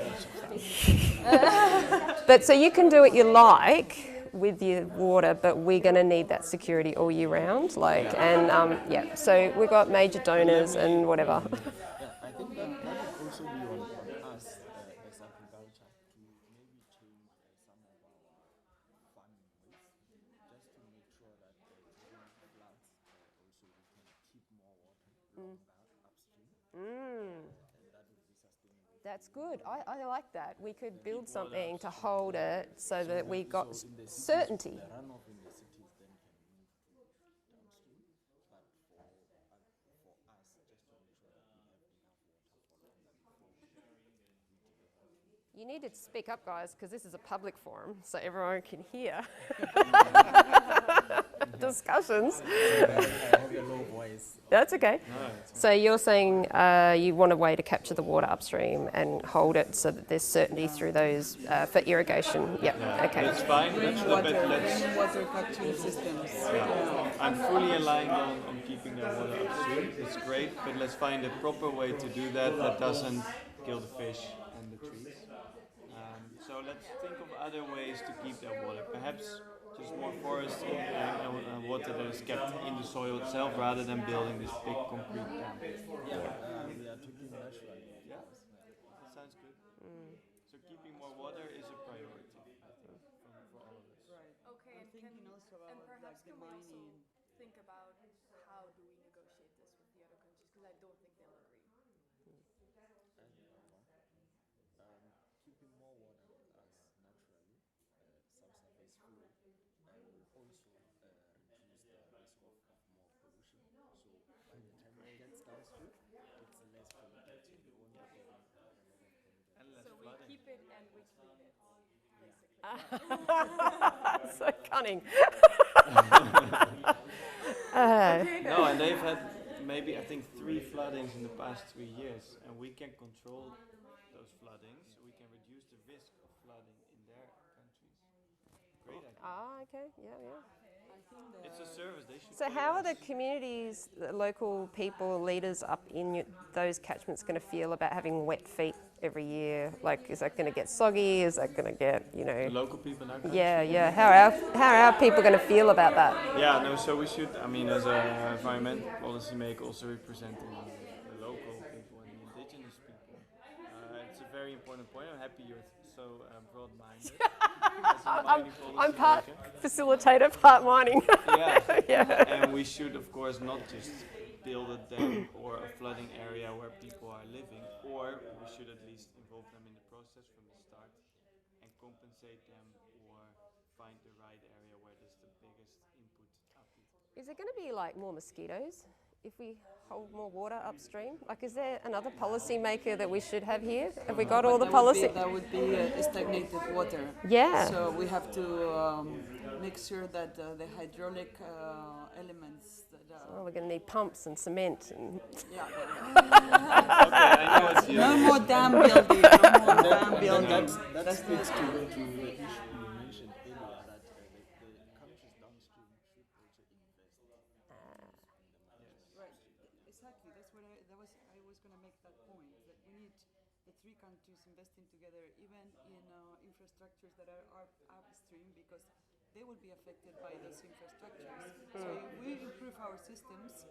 But so you can do what you like with your water, but we're going to need that security all year round. Like, and so we've got major donors and whatever. Yeah, I think that would also be on us as agriculture to maybe change some of our farming ways, just to make sure that during floods also we can keep more water upstream, and that would be sustainable. That's good. I like that. We could build something to hold it so that we got certainty. The runoff in the cities then can move to downstream, but for us, just to make sure that we have enough water for You need to speak up, guys, because this is a public forum, so everyone can hear discussions. I have a low voice. That's okay. So you're saying you want a way to capture the water upstream and hold it so that there's certainty through those for irrigation. Yep. Okay. That's fine. Water capturing systems. I'm fully aligned on keeping that water upstream. It's great, but let's find a proper way to do that that doesn't kill the fish and the trees. So let's think of other ways to keep that water. Perhaps just more forest and water that is kept in the soil itself rather than building this big concrete dam. We are talking naturally. Yeah, sounds good. So keeping more water is a priority, I think, for all of us. Okay, and Thinking also and about perhaps the can we also mining. think about how do we negotiate this with the other will also reduce the risk of more pollution. So by the time it gets downstream, it's less polluted. So we won't be getting a lot of pollutants. And less So we flooding. keep it and we clean it, basically. So cunning. No, and they've had maybe I think 3 floodings in the past 3 years, and we can control those floodings. We can reduce the risk of flooding in their countries. Great idea. Okay, yeah. It's a service they should. So pay how are the us. communities, the local people, leaders up in those catchments going to feel about having wet feet every year? Like, is that going to get soggy? Is that going to get, The local people in our country? Yeah. How are our people going to feel about that? Yeah, no, so we should, I mean, as an environmental policy maker, also representing the local people and the indigenous people. It's a very important point. I'm happy you're so broad-minded. I'm part facilitator, part mining. Yeah. And we should, of course, not just build a dam or a flooding area where people are living, or we should at least involve them in the process from the start and compensate them or find the right area where there's the biggest output. Is there going to be like more mosquitoes if we hold more water upstream? Like, is there another policy maker that we should have here? Have we got all the policy? That would be stagnated water. Yeah. So we have to make sure that the hydraulic elements that Oh, we're going to need pumps and cement and. yeah. Okay, I know it's No more dam building. No more dam building. That speaks to the issue you mentioned earlier that the countries downstream should also invest in the mines. Right. Exactly. That's what I was going to make that point. That we need the 3 countries investing together, even in infrastructures that are upstream, because they will be affected by those infrastructures. So if we improve our systems,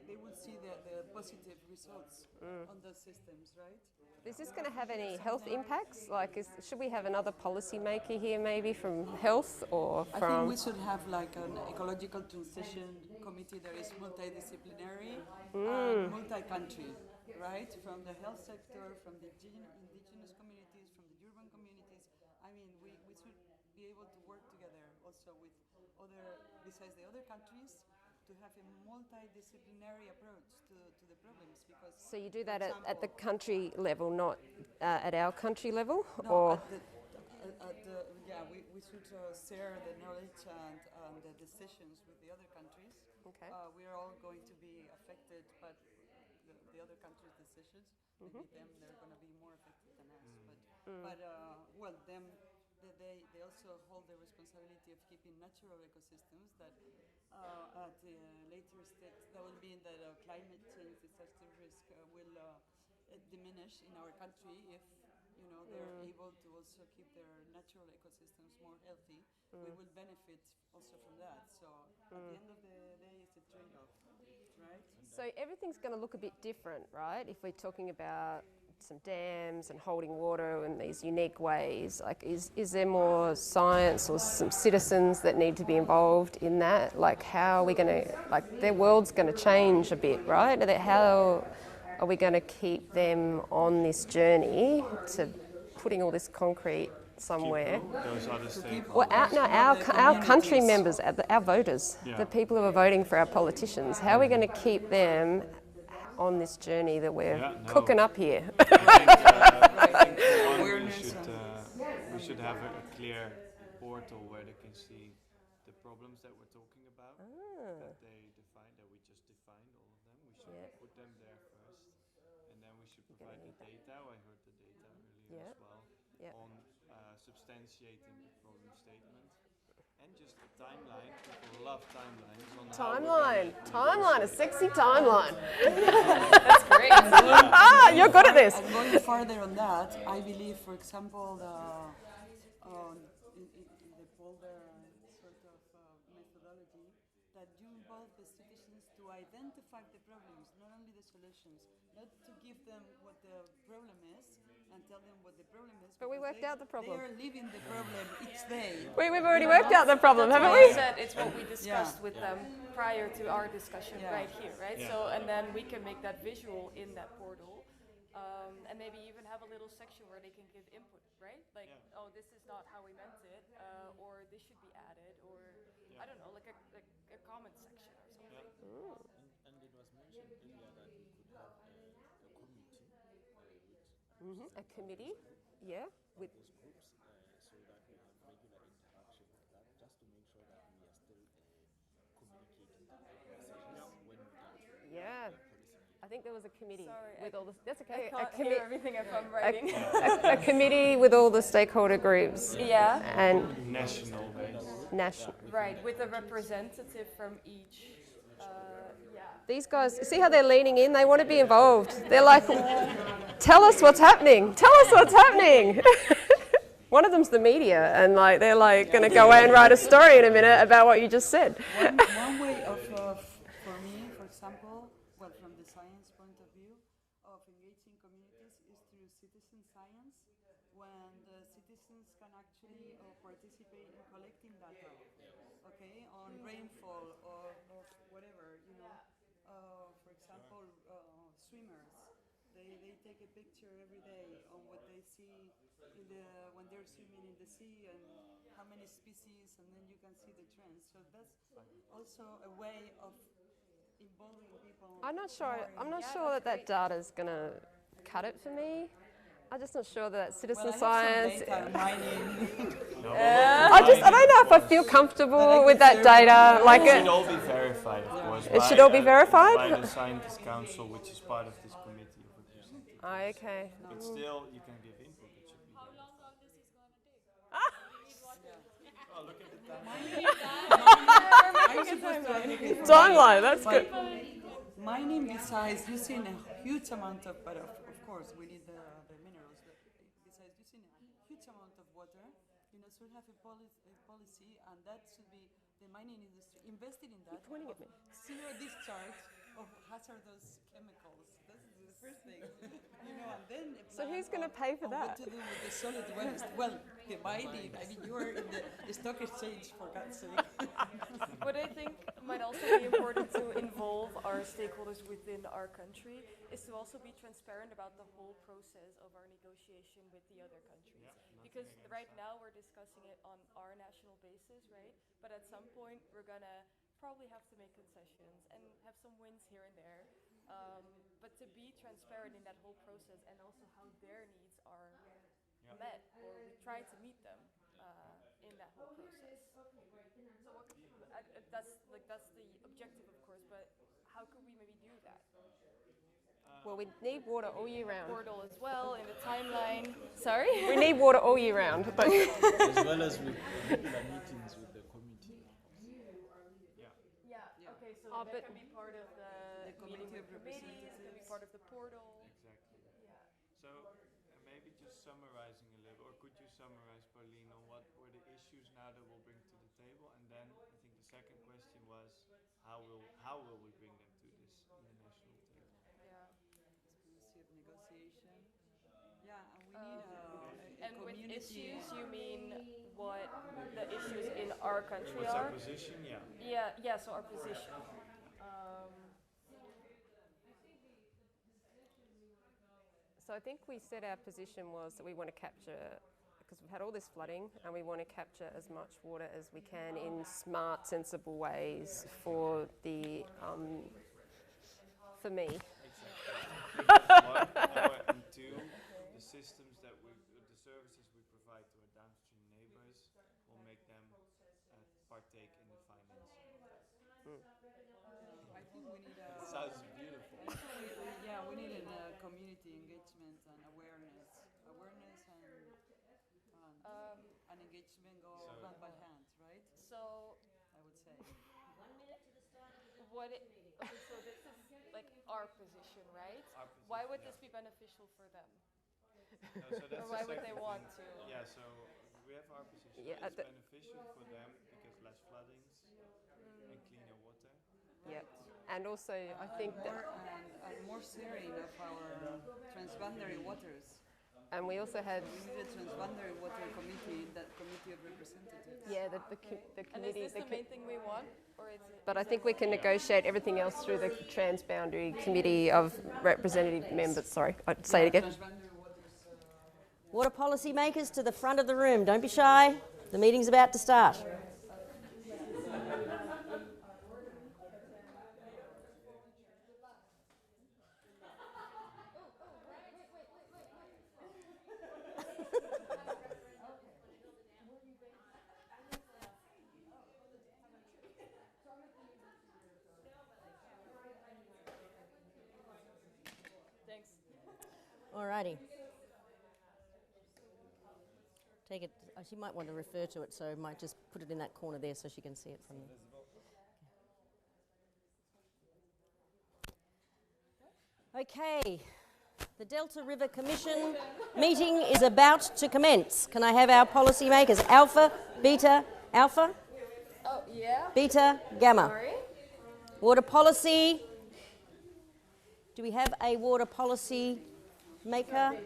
they will see the positive results on those systems, right? Is this going to have any health impacts? Like, should we have another policy maker here, maybe from health or I from? think we should have like an ecological transition committee that is multidisciplinary and multi-country, right? From the health sector, from the indigenous communities, from the urban communities. I mean, we should be able to work together also with besides the other countries, to have a multidisciplinary approach to the problems. Because So you do that at the country level, not at our country level, no, or? we should share the knowledge and the decisions with the other countries. Okay. We are all going to be affected by the other countries' decisions. Maybe they're going to be more affected than us. But they also hold the responsibility of keeping natural ecosystems that at the later stage that will mean that climate change disaster risk will diminish in our country if they're able to also keep their natural ecosystems more healthy. We will benefit also from that. So at the end of the day, it's a trade-off, right? So everything's going to look a bit different, right? If we're talking about some dams and holding water in these unique ways, like is there more science or some citizens that need to be involved in that? Like, how are we going to, like, their world's going to change a bit, right? How are we going to keep them on this journey to putting all this concrete somewhere? Those other stakeholders. Well, our country members, our voters, Yeah. the people who are voting for our politicians, how are we going to keep them on this journey that we're cooking up here? We should have a clear portal where they can see the problems that we're talking about, that they define, that we just defined all of them. We should put them there first, and then we should provide the data. I heard the data earlier as well on substantiating the problem statement. And just a timeline. People love timelines. Timeline, a sexy timeline. That's great. You're good at this. And going further on that, I believe, for example, in the Boulder sort of methodology, that you involve the citizens to identify the problems, not only the solutions, not to give them what the problem is and tell them what the problem is. But we worked out the problem. They are living the problem each day. We've already worked out the problem, haven't we? It's what we discussed with them prior to our discussion right here, right? Yeah. So, and then we can make that visual in that portal And maybe even have a little section where they can give input, right? Like, Yeah. oh, this is not how we meant it, or this should be added, or I don't know, like a comment section or something. And it was mentioned earlier that we could have a committee, which A committee, yeah, with these groups, so that we have regular interaction with that, just to make sure that we are still communicating the right messages when we get to yeah. policy making. I think there was a committee Sorry, with all the. That's I okay. can't hear everything if I'm writing. A committee with all the stakeholder groups Yeah, and National based. national. right, with a representative from each. Yeah. These guys, see how they're leaning in? They want to be involved. They're like, tell us what's happening. Tell us what's happening. One of them's the media, and like they're like going to go away and write a story in a minute about what you just said. One way of, for me, for example, well, from the science point of view, of engaging communities is through citizen science, when the citizens can actually participate in collecting data, okay, on rainfall or whatever, you know. For example, swimmers, they take a picture every day on what they see in the when they're swimming in the sea and how many species, and then you can see the trends. So that's also a way of involving people. I'm not sure. more in- I'm not sure that data's going to cut it for me. I'm just not sure that citizen Well, I have science. some data mining. I don't know if I feel comfortable with that data. Like It should all be verified, of course. It should all be verified? By the Scientist Council, which is part of this committee of representatives. Okay. But still, you can give input. It should be. How long all this is going to take? Oh, look at the time. I'm supposed to advocate for Timeline. That's But good. mining, besides using a huge amount of, but of course we need the minerals, but besides using a huge amount of water, you know, should have a policy, and that should be the mining industry invested in that. pointing at me. Zero discharge of hazardous chemicals. That's the first thing, you know, and then a So plan who's going to of- pay for of that? What to do with the solid waste? Well, the mining. I mean, you are in the stock exchange, for God's sake. What I think might also be important to involve our stakeholders within our country is to also be transparent about the whole process of our negotiation with the other countries. Because right now we're discussing it on our national basis, right? But at some point we're gonna probably have to make concessions and have some wins here and there. But to be transparent in that whole process and also how their needs are met, or we try to meet them in that whole process. So that's the objective, of course. But how could we maybe do that? Well, we need water all year round. Portal as well in the timeline. Sorry. We need water all year round. But As well as with regular meetings with the committee. Yeah. Okay. So Oh, that but- can be part of the meeting committee with of committees. It can be part of the portal. Exactly. Yeah. So maybe just summarizing a little, or could you summarize, Pauline, on what were the issues now that we'll bring to the table? And then I think the second question was, how will we bring them to this in the national table? Yeah. Policy of negotiation. Yeah, and we need a And with community. issues, you mean what the issues in our country What's our are? position? Yeah. Yeah. So our position. So I think we said our position was that we want to capture, because we've had all this flooding, and we want to capture as much water as we can in smart, sensible ways for the, for me. One, and two, the systems that the services we provide to our downstream neighbors will make them partake in the financing. I think we need a. Sounds beautiful. Yeah, we need a community engagement and awareness and engagement go So- hand by hand, right? So I would say. what? Okay, so this is like our position, right? Our position, Why would yeah. this be beneficial for them? No, so that's Or the why would they second want thing. to? Yeah, so we have our position. Yeah, It's the- beneficial for them because less floodings and cleaner water. Yeah. And also, I think that And more sharing of our transboundary waters. And we also had, We need a transboundary water committee in that committee of representatives. yeah, the And committee. is this the main thing we want, or is it? But I think we can negotiate everything else through the transboundary committee of representative members. Sorry, I'd say it again. Transboundary waters. Water policy makers to the front of the room. Don't be shy. The meeting's about to start. Thanks. Alrighty. Take it. She might want to refer to it, so I might just put it in that corner there so she can see it from there. Okay. The Delta River Commission meeting is about to commence. Can I have our policy makers? Alpha, Beta, Alpha, Oh, yeah? Beta, Gamma. Sorry? Water policy. Do we have a water policy maker?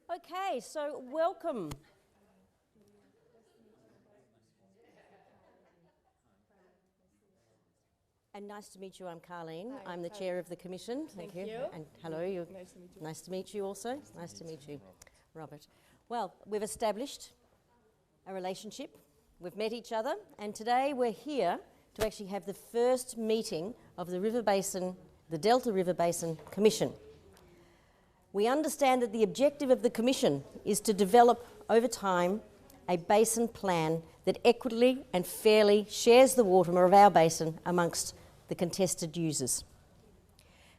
Okay, so welcome. And nice to meet you. I'm Carleen. I'm the chair of the commission. Thank you. And hello. Nice to meet you. Nice to meet you also. Nice to meet you, Robert. Well, we've established a relationship. We've met each other, and today we're here to actually have the first meeting of the River Basin, the Delta River Basin Commission. We understand that the objective of the Commission is to develop over time a basin plan that equitably and fairly shares the water of our basin amongst the contested users.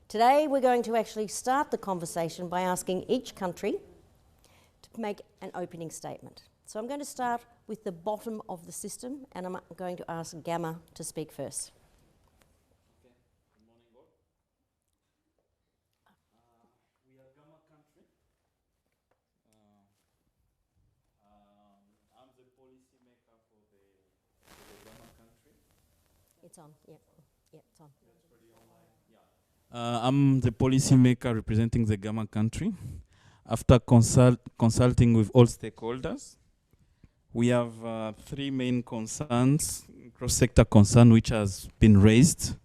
Today we're going to actually start the conversation by asking each country to make an opening statement. So I'm going to start with the bottom of the system, and I'm going to ask Gamma to speak first. Okay. Good morning, all. We are Gamma country. I'm the policy maker for the Gamma country. It's on, yeah, it's on. I'm the policy maker representing the Gamma country. After consulting with all stakeholders, we have three main concerns, cross-sector concern, which has been raised.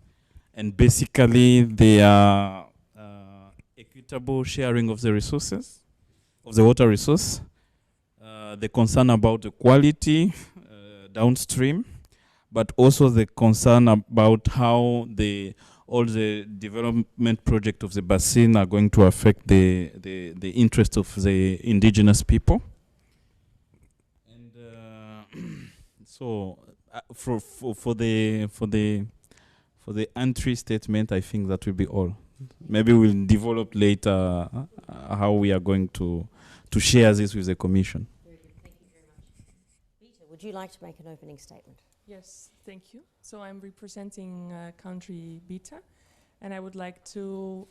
And basically, they are equitable sharing of the resources, of the water resource, the concern about the quality downstream, but also the concern about how all the development projects of the basin are going to affect the interest of the indigenous people. And so for the entry statement, I think that will be all. Maybe we'll develop later how we are going to share this with the Commission. Very good. Thank you very much. Peter, would you like to make an opening statement? Yes, thank you. So I'm representing country Beta, and I would like to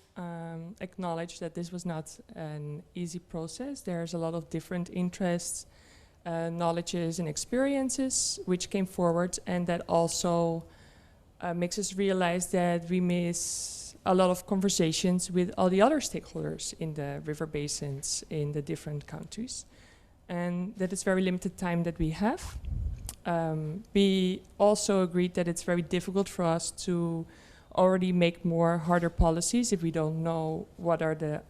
acknowledge that this was not an easy process. There's a lot of different interests, knowledges and experiences which came forward, and that also makes us realize that we miss a lot of conversations with all the other stakeholders in the river basins in the different countries, and that it's very limited time that we have. We also agreed that it's very difficult for us to already make more harder policies if we don't know what are the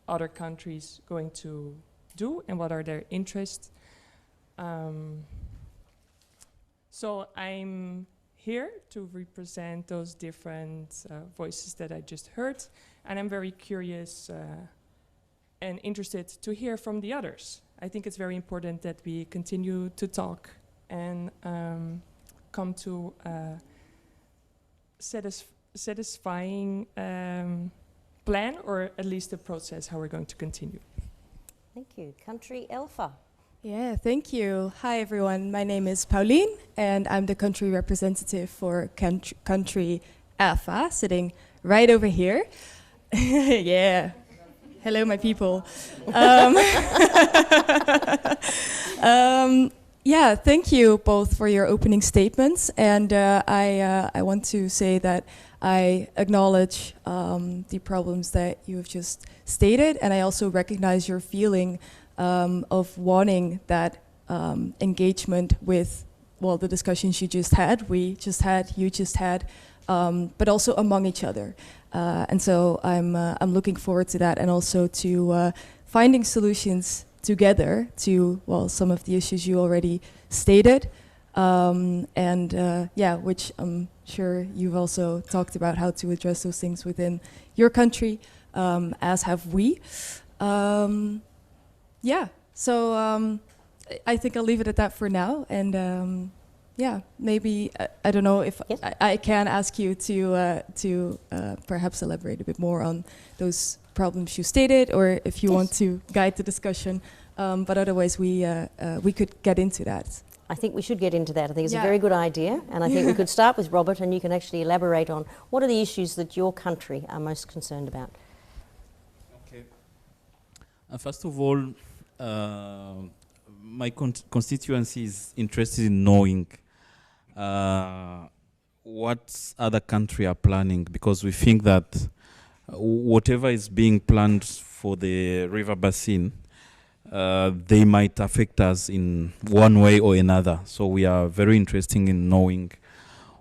other countries going to do and what are their interests. So I'm here to represent those different voices that I just heard, and I'm very curious and interested to hear from the others. I think it's very important that we continue to talk and come to a satisfying plan, or at least a process how we're going to continue. Thank you. Country Alpha. Yeah, thank you. Hi everyone, my name is Pauline and I'm the country representative for country Alpha, sitting right over here. Yeah. Hello, my people. Yeah, thank you both for your opening statements. And I want to say that I acknowledge the problems that you have just stated, and I also recognize your feeling of wanting that engagement with, well, the discussions you just had, we just had, you just had, but also among each other. And so I'm looking forward to that, and also to finding solutions together to, well, some of the issues you already stated. Yeah, which I'm sure you've also talked about how to address those things within your country, as have we. Yeah, so I think I'll leave it at that for now. And yeah, maybe, I don't know if yes. I can ask you to perhaps elaborate a bit more on those problems you stated, or if you yes. want to guide the discussion. But otherwise, we could get into that. I think we should get into that. I think it's Yeah. a very good idea, and I think we could start with Robert, and you can actually elaborate on what are the issues that your country are most concerned about. Okay. First of all, my constituency is interested in knowing what other countries are planning, because we think that whatever is being planned for the river basin, they might affect us in one way or another. So we are very interested in knowing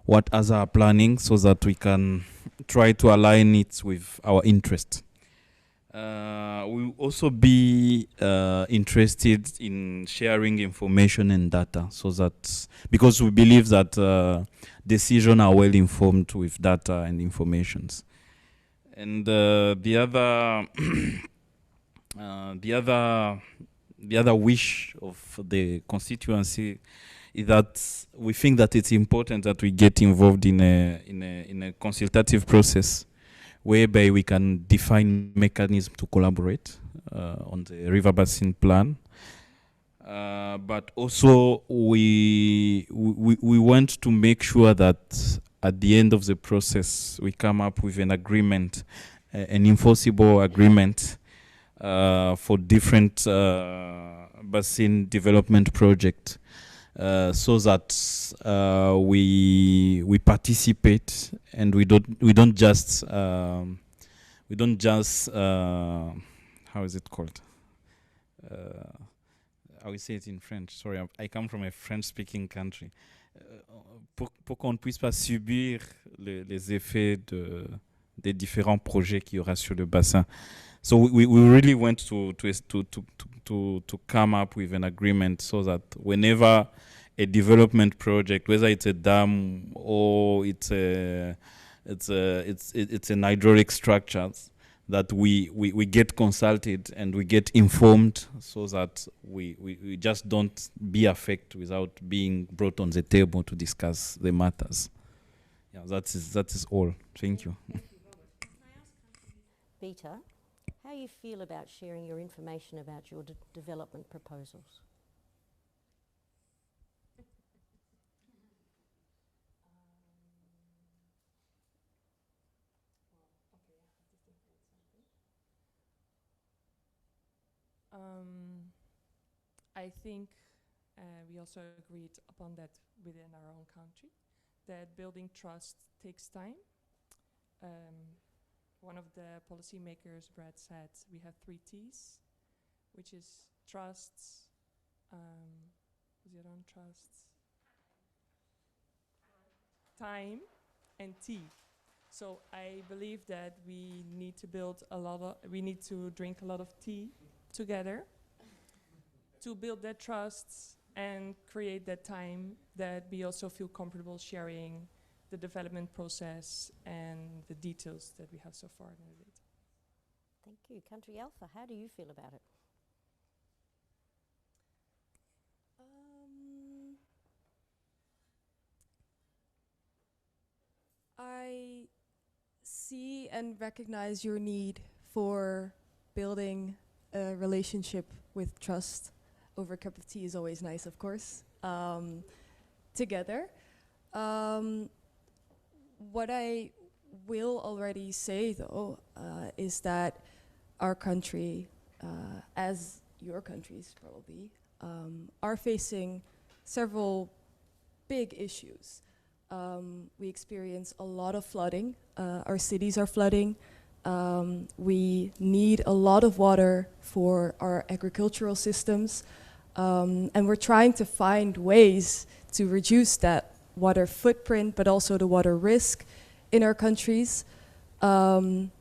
what others are planning, so that we can try to align it with our interest. We'll also be interested in sharing information and data, so that, because we believe that decisions are well informed with data and informations. And the other wish of the constituency is that we think that it's important that we get involved in a consultative process, whereby we can define mechanisms to collaborate on the river basin plan. But also we want to make sure that at the end of the process we come up with an agreement, an enforceable agreement for different basin development projects, so that we participate, and we don't just how is it called? I will say it in French. Sorry, I come from a French-speaking country. Pour qu'on ne puisse pas subir les effets des différents projets qu'il y aura sur le bassin. So we really want to come up with an agreement, so that whenever a development project, whether it's a dam or it's an hydraulic structure, that we get consulted and we get informed, so that we just don't be affected without being brought on the table to discuss the matters. Yeah, that is all. Thank you. Peter, how you feel about sharing your information about your development proposals? I think we also agreed upon that within our own country, that building trust takes time. One of the policymakers, Brad, said we have 3 T's, which is trusts, time, and T. So I believe that we need to we need to drink a lot of tea together to build that trust and create that time that we also feel comfortable sharing the development process and the details that we have so far in the data. Thank you. Country Alpha, how do you feel about it? I see and recognize your need for building a relationship with trust. Over a cup of tea is always nice, of course, together. What I will already say, though, is that our country, as your countries probably, are facing several big issues. We experience a lot of flooding. Our cities are flooding. We need a lot of water for our agricultural systems. And we're trying to find ways to reduce that water footprint, but also the water risk in our countries. And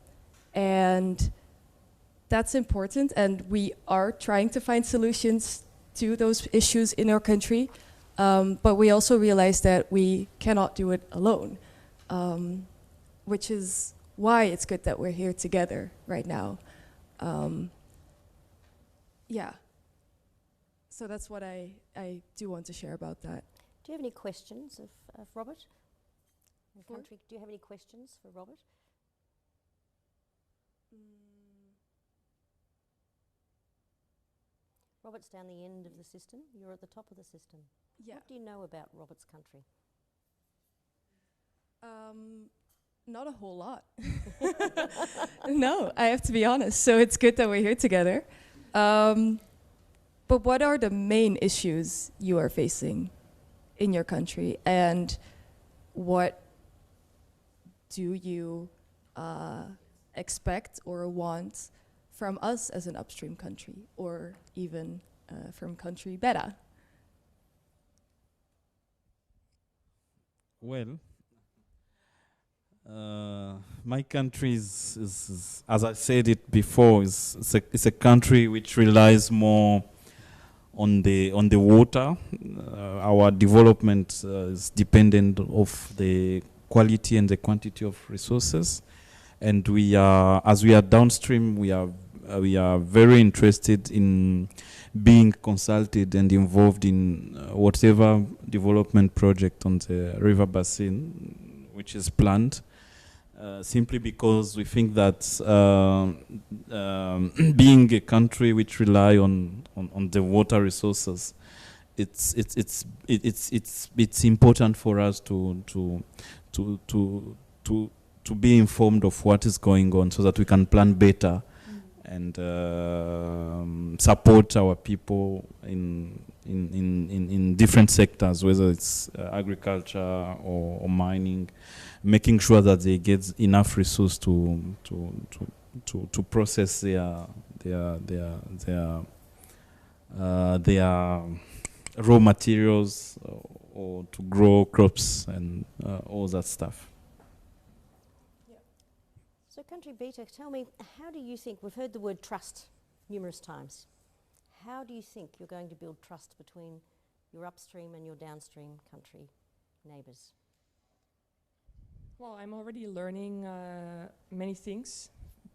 that's important. And we are trying to find solutions to those issues in our country. But we also realize that we cannot do it alone, which is why it's good that we're here together right now. Yeah. So that's what I do want to share about that. Do you have any questions of Robert? Country, do you have any questions for Robert? Robert's down the end of the system. You're at the top of the system. Yeah. What do you know about Robert's country? Not a whole lot. No, I have to be honest. So it's good that we're here together. But what are the main issues you are facing in your country? And what do you expect or want from us as an upstream country, or even from country Beta? Well, my country is, as I said it before, it's a country which relies more on the water. Our development is dependent of the quality and the quantity of resources, and we are, as we are downstream, we are very interested in being consulted and involved in whatever development project on the river basin which is planned. Simply because we think that being a country which rely on the water resources, it's important for us to be informed of what is going on, so that we can plan better and support our people in different sectors, whether it's agriculture or mining, making sure that they get enough resource to process their raw materials, or to grow crops and all that stuff. So Country Beta, tell me, how do you think, we've heard the word trust numerous times, how do you think you're going to build trust between your upstream and your downstream country neighbours? Well, I'm already learning many things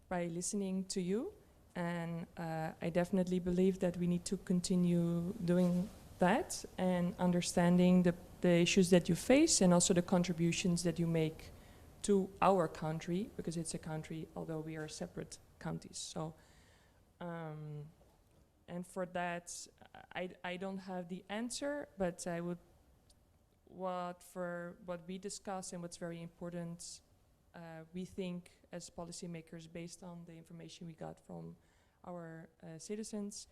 by listening to you, and I definitely believe that we need to continue doing that and understanding the issues that you face, and also the contributions that you make to our country, because it's a country, although we are separate counties. So, and for that, I don't have the answer, but I would, what we discuss and what's very important, we think as policymakers, based on the information we got from our citizens,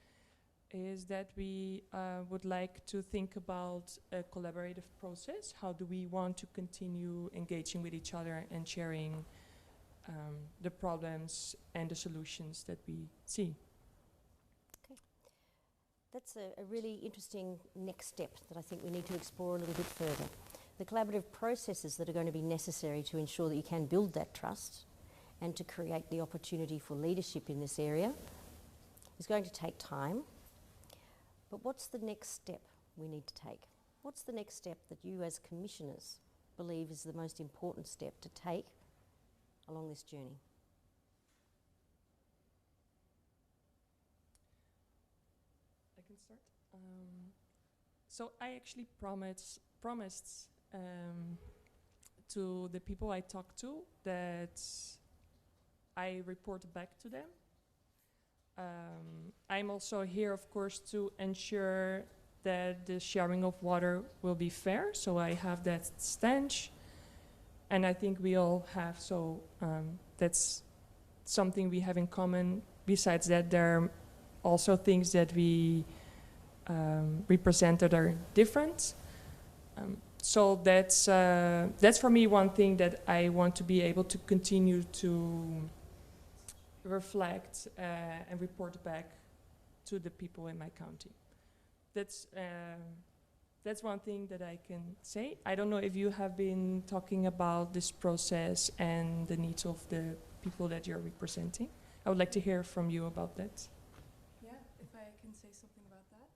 is that we would like to think about a collaborative process. How do we want to continue engaging with each other and sharing the problems and the solutions that we see? Okay. That's a really interesting next step that I think we need to explore a little bit further. The collaborative processes that are going to be necessary to ensure that you can build that trust and to create the opportunity for leadership in this area is going to take time. But what's the next step we need to take? What's the next step that you as commissioners believe is the most important step to take along this journey? I can start. So I actually promised to the people I talked to that I report back to them. I'm also here, of course, to ensure that the sharing of water will be fair, so I have that stench. and I think we all have, so that's something we have in common. Besides that, there are also things that we represent that are different. So that's for me one thing that I want to be able to continue to reflect and report back to the people in my county. That's one thing that I can say. I don't know if you have been talking about this process and the needs of the people that you're representing. I would like to hear from you about that. Yeah, if I can say something about that,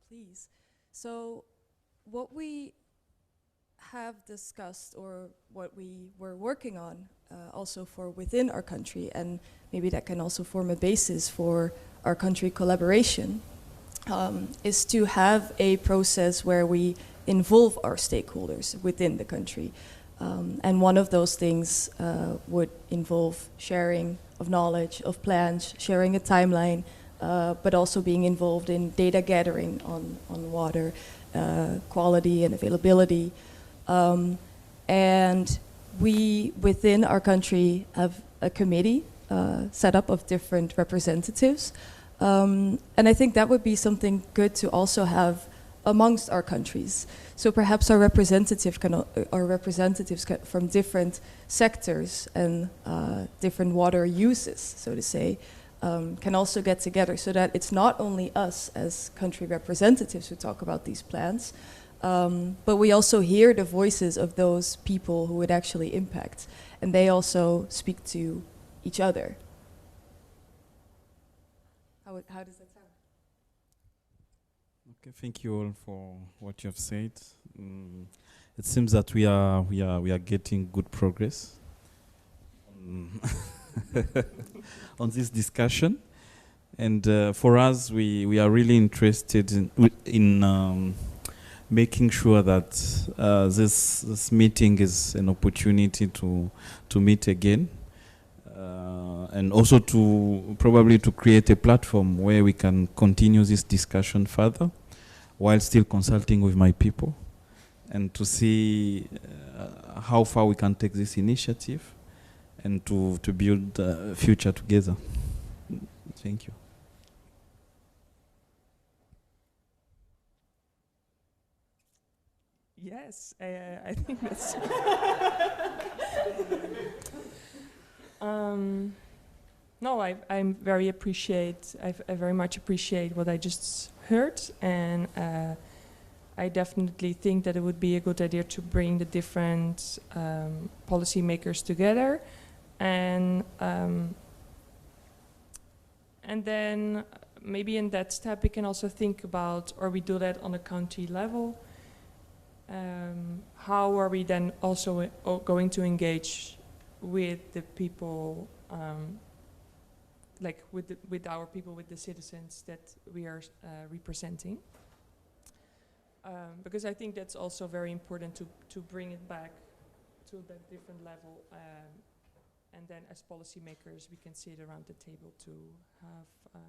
please. So what we have discussed, or what we were working on also for within our country, and maybe that can also form a basis for our country collaboration, is to have a process where we involve our stakeholders within the country. And one of those things would involve sharing of knowledge, of plans, sharing a timeline, but also being involved in data gathering on water quality and availability. And we, within our country, have a committee set up of different representatives. And I think that would be something good to also have amongst our countries. So perhaps our representatives from different sectors and different water uses, so to say, can also get together, so that it's not only us as country representatives who talk about these plans, but we also hear the voices of those people who it actually impacts, and they also speak to each other. How does that sound? Okay, thank you all for what you have said. It seems that we are getting good progress on this discussion, and for us, we are really interested in making sure that this meeting is an opportunity to meet again, and also to probably to create a platform where we can continue this discussion further, while still consulting with my people, and to see how far we can take this initiative, and to build a future together. Thank you. Yes, I think that's. No, I very much appreciate what I just heard, and I definitely think that it would be a good idea to bring the different policymakers together, and then maybe in that step we can also think about, or we do that on a county level. How are we then also going to engage with the people, like with our people, with the citizens that we are representing? Because I think that's also very important to bring it back to that different level, and then as policymakers we can sit around the table to have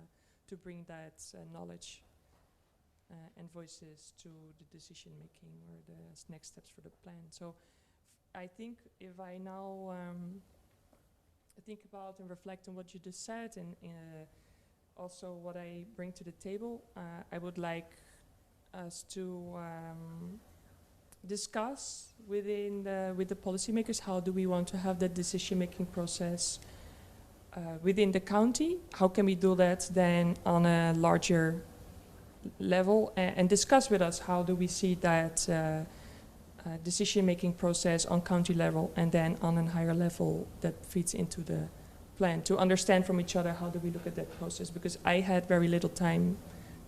to bring that knowledge and voices to the decision making or the next steps for the plan. So I think if I now think about and reflect on what you just said, and also what I bring to the table, I would like us to discuss with the policymakers, how do we want to have that decision making process within the county? How can we do that then on a larger level, and discuss with us how do we see that decision-making process on county level, and then on a higher level that feeds into the plan, to understand from each other how do we look at that process, because I had very little time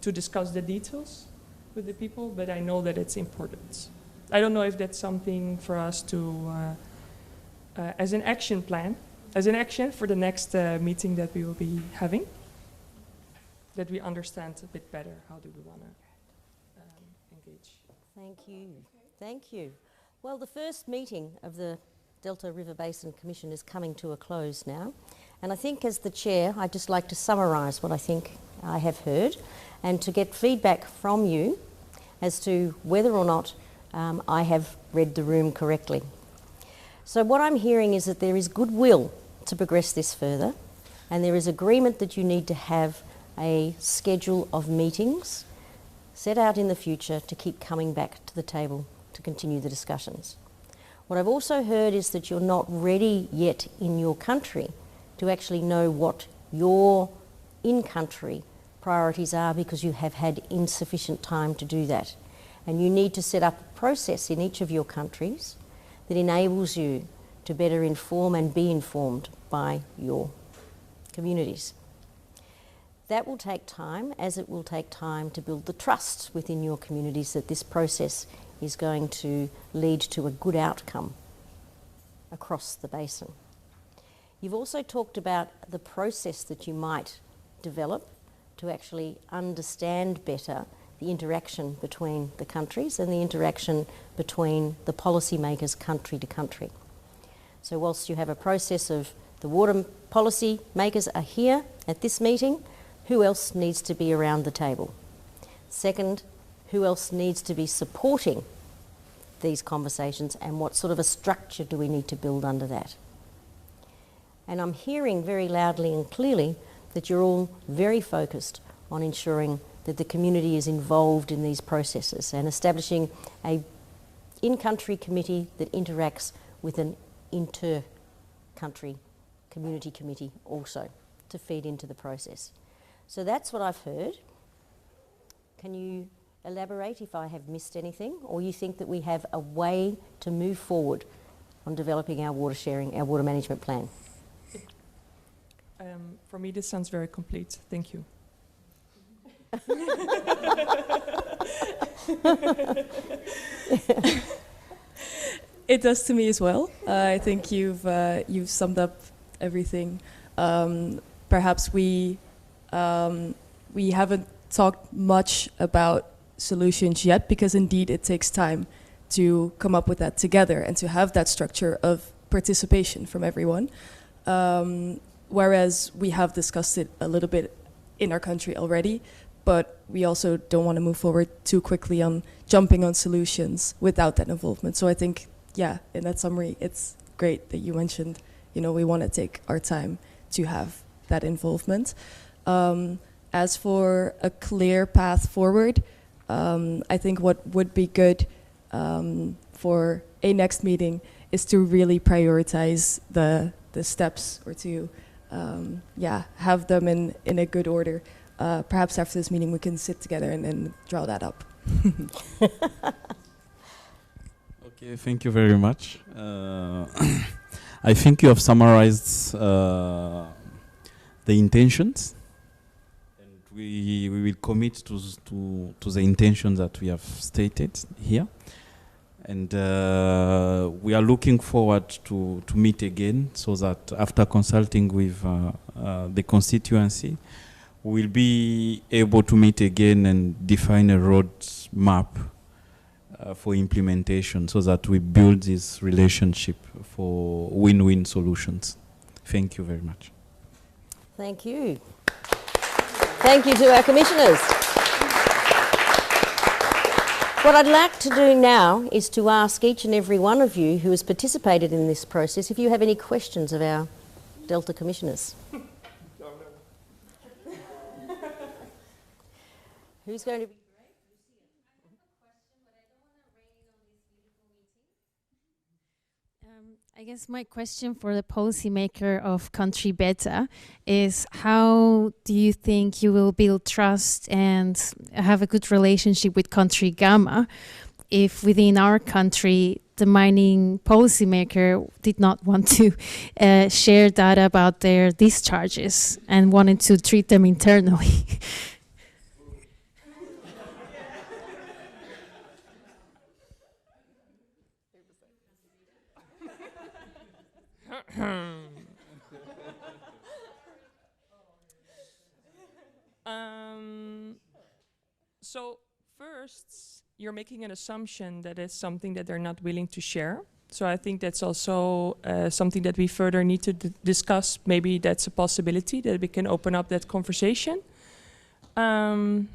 to discuss the details with the people, but I know that it's important. I don't know if that's something for us to, as an action plan, as an action for the next meeting that we will be having, that we understand a bit better how do we want to engage. Thank you. Thank you. Well, the first meeting of the Delta River Basin Commission is coming to a close now. And I think as the chair, I'd just like to summarise what I think I have heard, and to get feedback from you as to whether or not I have read the room correctly. So what I'm hearing is that there is goodwill to progress this further, and there is agreement that you need to have a schedule of meetings set out in the future to keep coming back to the table to continue the discussions. What I've also heard is that you're not ready yet in your country to actually know what your in-country priorities are because you have had insufficient time to do that. And you need to set up a process in each of your countries that enables you to better inform and be informed by your communities. That will take time, as it will take time to build the trust within your communities that this process is going to lead to a good outcome across the basin. You've also talked about the process that you might develop to actually understand better the interaction between the countries and the interaction between the policymakers country to country. So whilst you have a process of the water policy makers are here at this meeting, who else needs to be around the table? Second, who else needs to be supporting these conversations, and what sort of a structure do we need to build under that? And I'm hearing very loudly and clearly that you're all very focused on ensuring that the community is involved in these processes and establishing a in-country committee that interacts with an inter-country community committee also to feed into the process. So that's what I've heard. Can you elaborate if I have missed anything, or you think that we have a way to move forward on developing our water sharing, our water management plan? For me, this sounds very complete. Thank you. It does to me as well. I think you've summed up everything. Perhaps we haven't talked much about solutions yet, because indeed it takes time to come up with that together and to have that structure of participation from everyone. Whereas we have discussed it a little bit in our country already, but we also don't want to move forward too quickly on jumping on solutions without that involvement. So I think, yeah, in that summary, it's great that you mentioned, we want to take our time to have that involvement. As for a clear path forward, I think what would be good for a next meeting is to really prioritize the steps, or to have them in a good order. Perhaps after this meeting we can sit together and draw that up. Okay, thank you very much. I think you have summarized the intentions, and we will commit to the intentions that we have stated here. And we are looking forward to meet again, so that after consulting with the constituency, we'll be able to meet again and define a road map for implementation, so that we build this relationship for win-win solutions. Thank you very much. Thank you. Thank you to our commissioners. What I'd like to do now is to ask each and every one of you who has participated in this process if you have any questions of our Delta commissioners. Who's going to be? I guess my question for the policymaker of country Beta is, how do you think you will build trust and have a good relationship with country Gamma if within our country the mining policymaker did not want to share data about their discharges and wanted to treat them internally? So first, you're making an assumption that it's something that they're not willing to share. So I think that's also something that we further need to discuss. Maybe that's a possibility that we can open up that conversation. And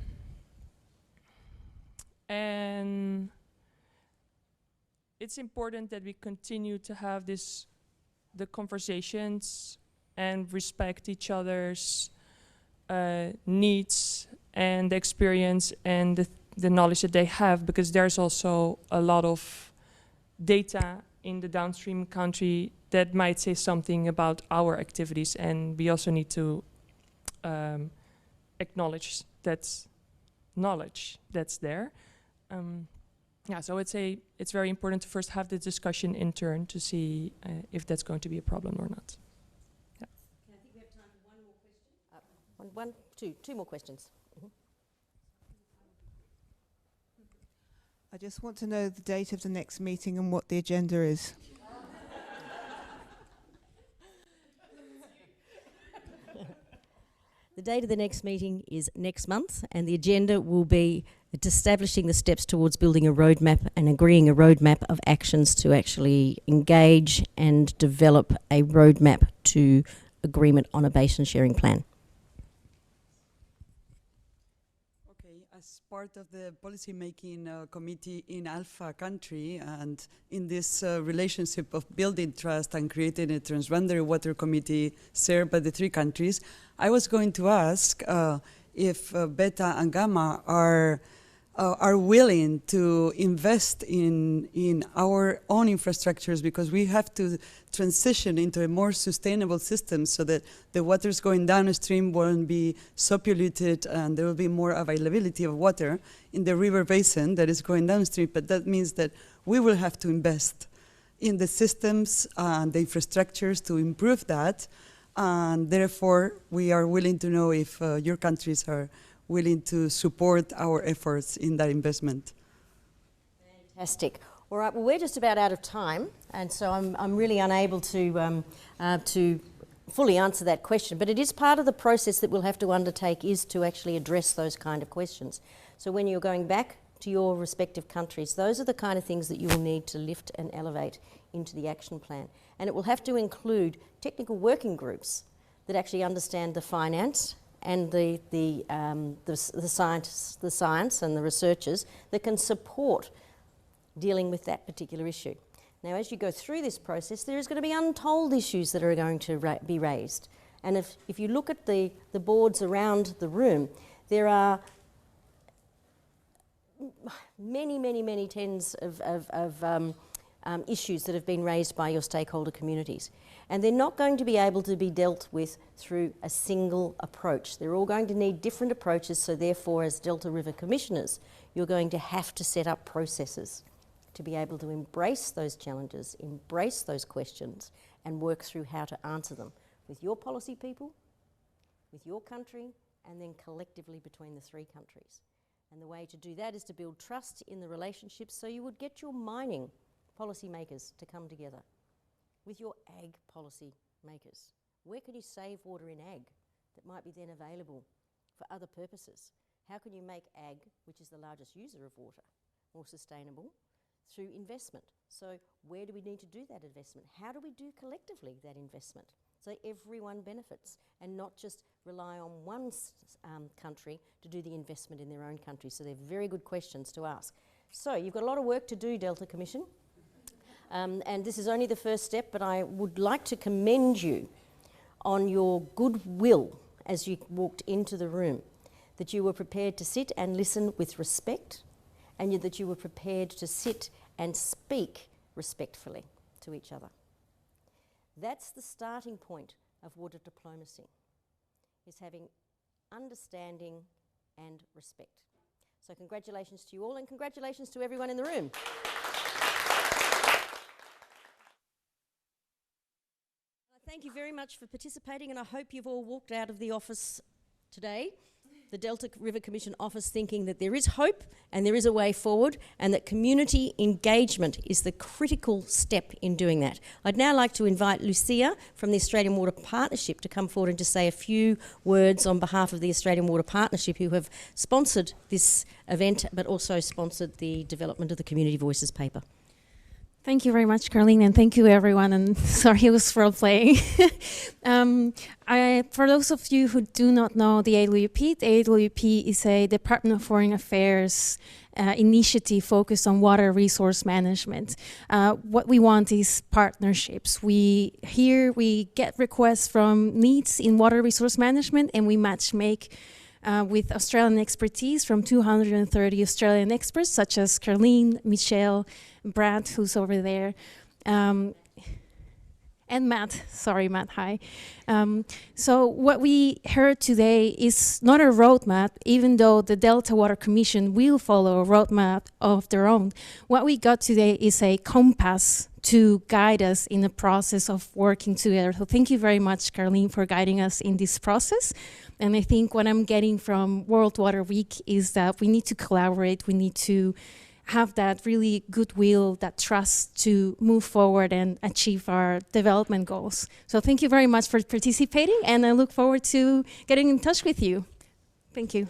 it's important that we continue to have the conversations and respect each other's needs and the experience and the knowledge that they have, because there's also a lot of data in the downstream country that might say something about our activities, and we also need to acknowledge that knowledge that's there. Yeah, so I'd say it's very important to first have the discussion in turn to see if that's going to be a problem or not. Yeah. I think we have time for one more question. Two more questions. I just want to know the date of the next meeting and what the agenda is. The date of the next meeting is next month, and the agenda will be establishing the steps towards building a roadmap and agreeing a roadmap of actions to actually engage and develop a roadmap to agreement on a basin sharing plan. As part of the policy-making committee in Alpha country, and in this relationship of building trust and creating a transboundary water committee shared by the three countries, I was going to ask if Beta and Gamma are willing to invest in our own infrastructures, because we have to transition into a more sustainable system so that the waters going downstream won't be so polluted, and there will be more availability of water in the river basin that is going downstream. But that means that we will have to invest in the systems and the infrastructures to improve that, and therefore we are willing to know if your countries are willing to support our efforts in that investment. Fantastic. All right, well, we're just about out of time, and so I'm really unable to fully answer that question, but it is part of the process that we'll have to undertake, is to actually address those kind of questions. So when you're going back to your respective countries, those are the kind of things that you will need to lift and elevate into the action plan. And it will have to include technical working groups that actually understand the finance and the science and the researchers that can support dealing with that particular issue. Now, as you go through this process, there is going to be untold issues that are going to be raised. And if you look at the boards around the room, there are many tens of issues that have been raised by your stakeholder communities. And they're not going to be able to be dealt with through a single approach. They're all going to need different approaches, so therefore, as Delta River Commissioners, you're going to have to set up processes to be able to embrace those challenges, embrace those questions, and work through how to answer them with your policy people, with your country, and then collectively between the three countries. And the way to do that is to build trust in the relationships, so you would get your mining policymakers to come together with your ag policy makers. Where can you save water in ag that might be then available for other purposes? How can you make ag, which is the largest user of water, more sustainable through investment? So where do we need to do that investment? How do we do collectively that investment so everyone benefits and not just rely on one country to do the investment in their own country? So they're very good questions to ask. So you've got a lot of work to do, Delta Commission. And this is only the first step, but I would like to commend you on your goodwill as you walked into the room, that you were prepared to sit and listen with respect, and that you were prepared to sit and speak respectfully to each other. That's the starting point of water diplomacy, is having understanding and respect. So congratulations to you all, and congratulations to everyone in the room. Thank you very much for participating, and I hope you've all walked out of the office today, the Delta River Commission office, thinking that there is hope and there is a way forward, and that community engagement is the critical step in doing that. I'd now like to invite Lucia from the Australian Water Partnership to come forward and just say a few words on behalf of the Australian Water Partnership, who have sponsored this event but also sponsored the development of the Community Voices paper. Thank you very much, Caroline, and thank you, everyone. And sorry, it was role playing. For those of you who do not know the AWP is a Department of Foreign Affairs initiative focused on water resource management. What we want is partnerships. We get requests from needs in water resource management, and we match make with Australian expertise from 230 Australian experts, such as Caroline, Michelle, Brad, who's over there, and Matt. Sorry, Matt, hi. So what we heard today is not a roadmap, even though the Delta Water Commission will follow a roadmap of their own. What we got today is a compass to guide us in the process of working together. So thank you very much, Caroline, for guiding us in this process. And I think what I'm getting from World Water Week is that we need to collaborate, we need to have that really goodwill, that trust to move forward and achieve our development goals. So thank you very much for participating, and I look forward to getting in touch with you. Thank you.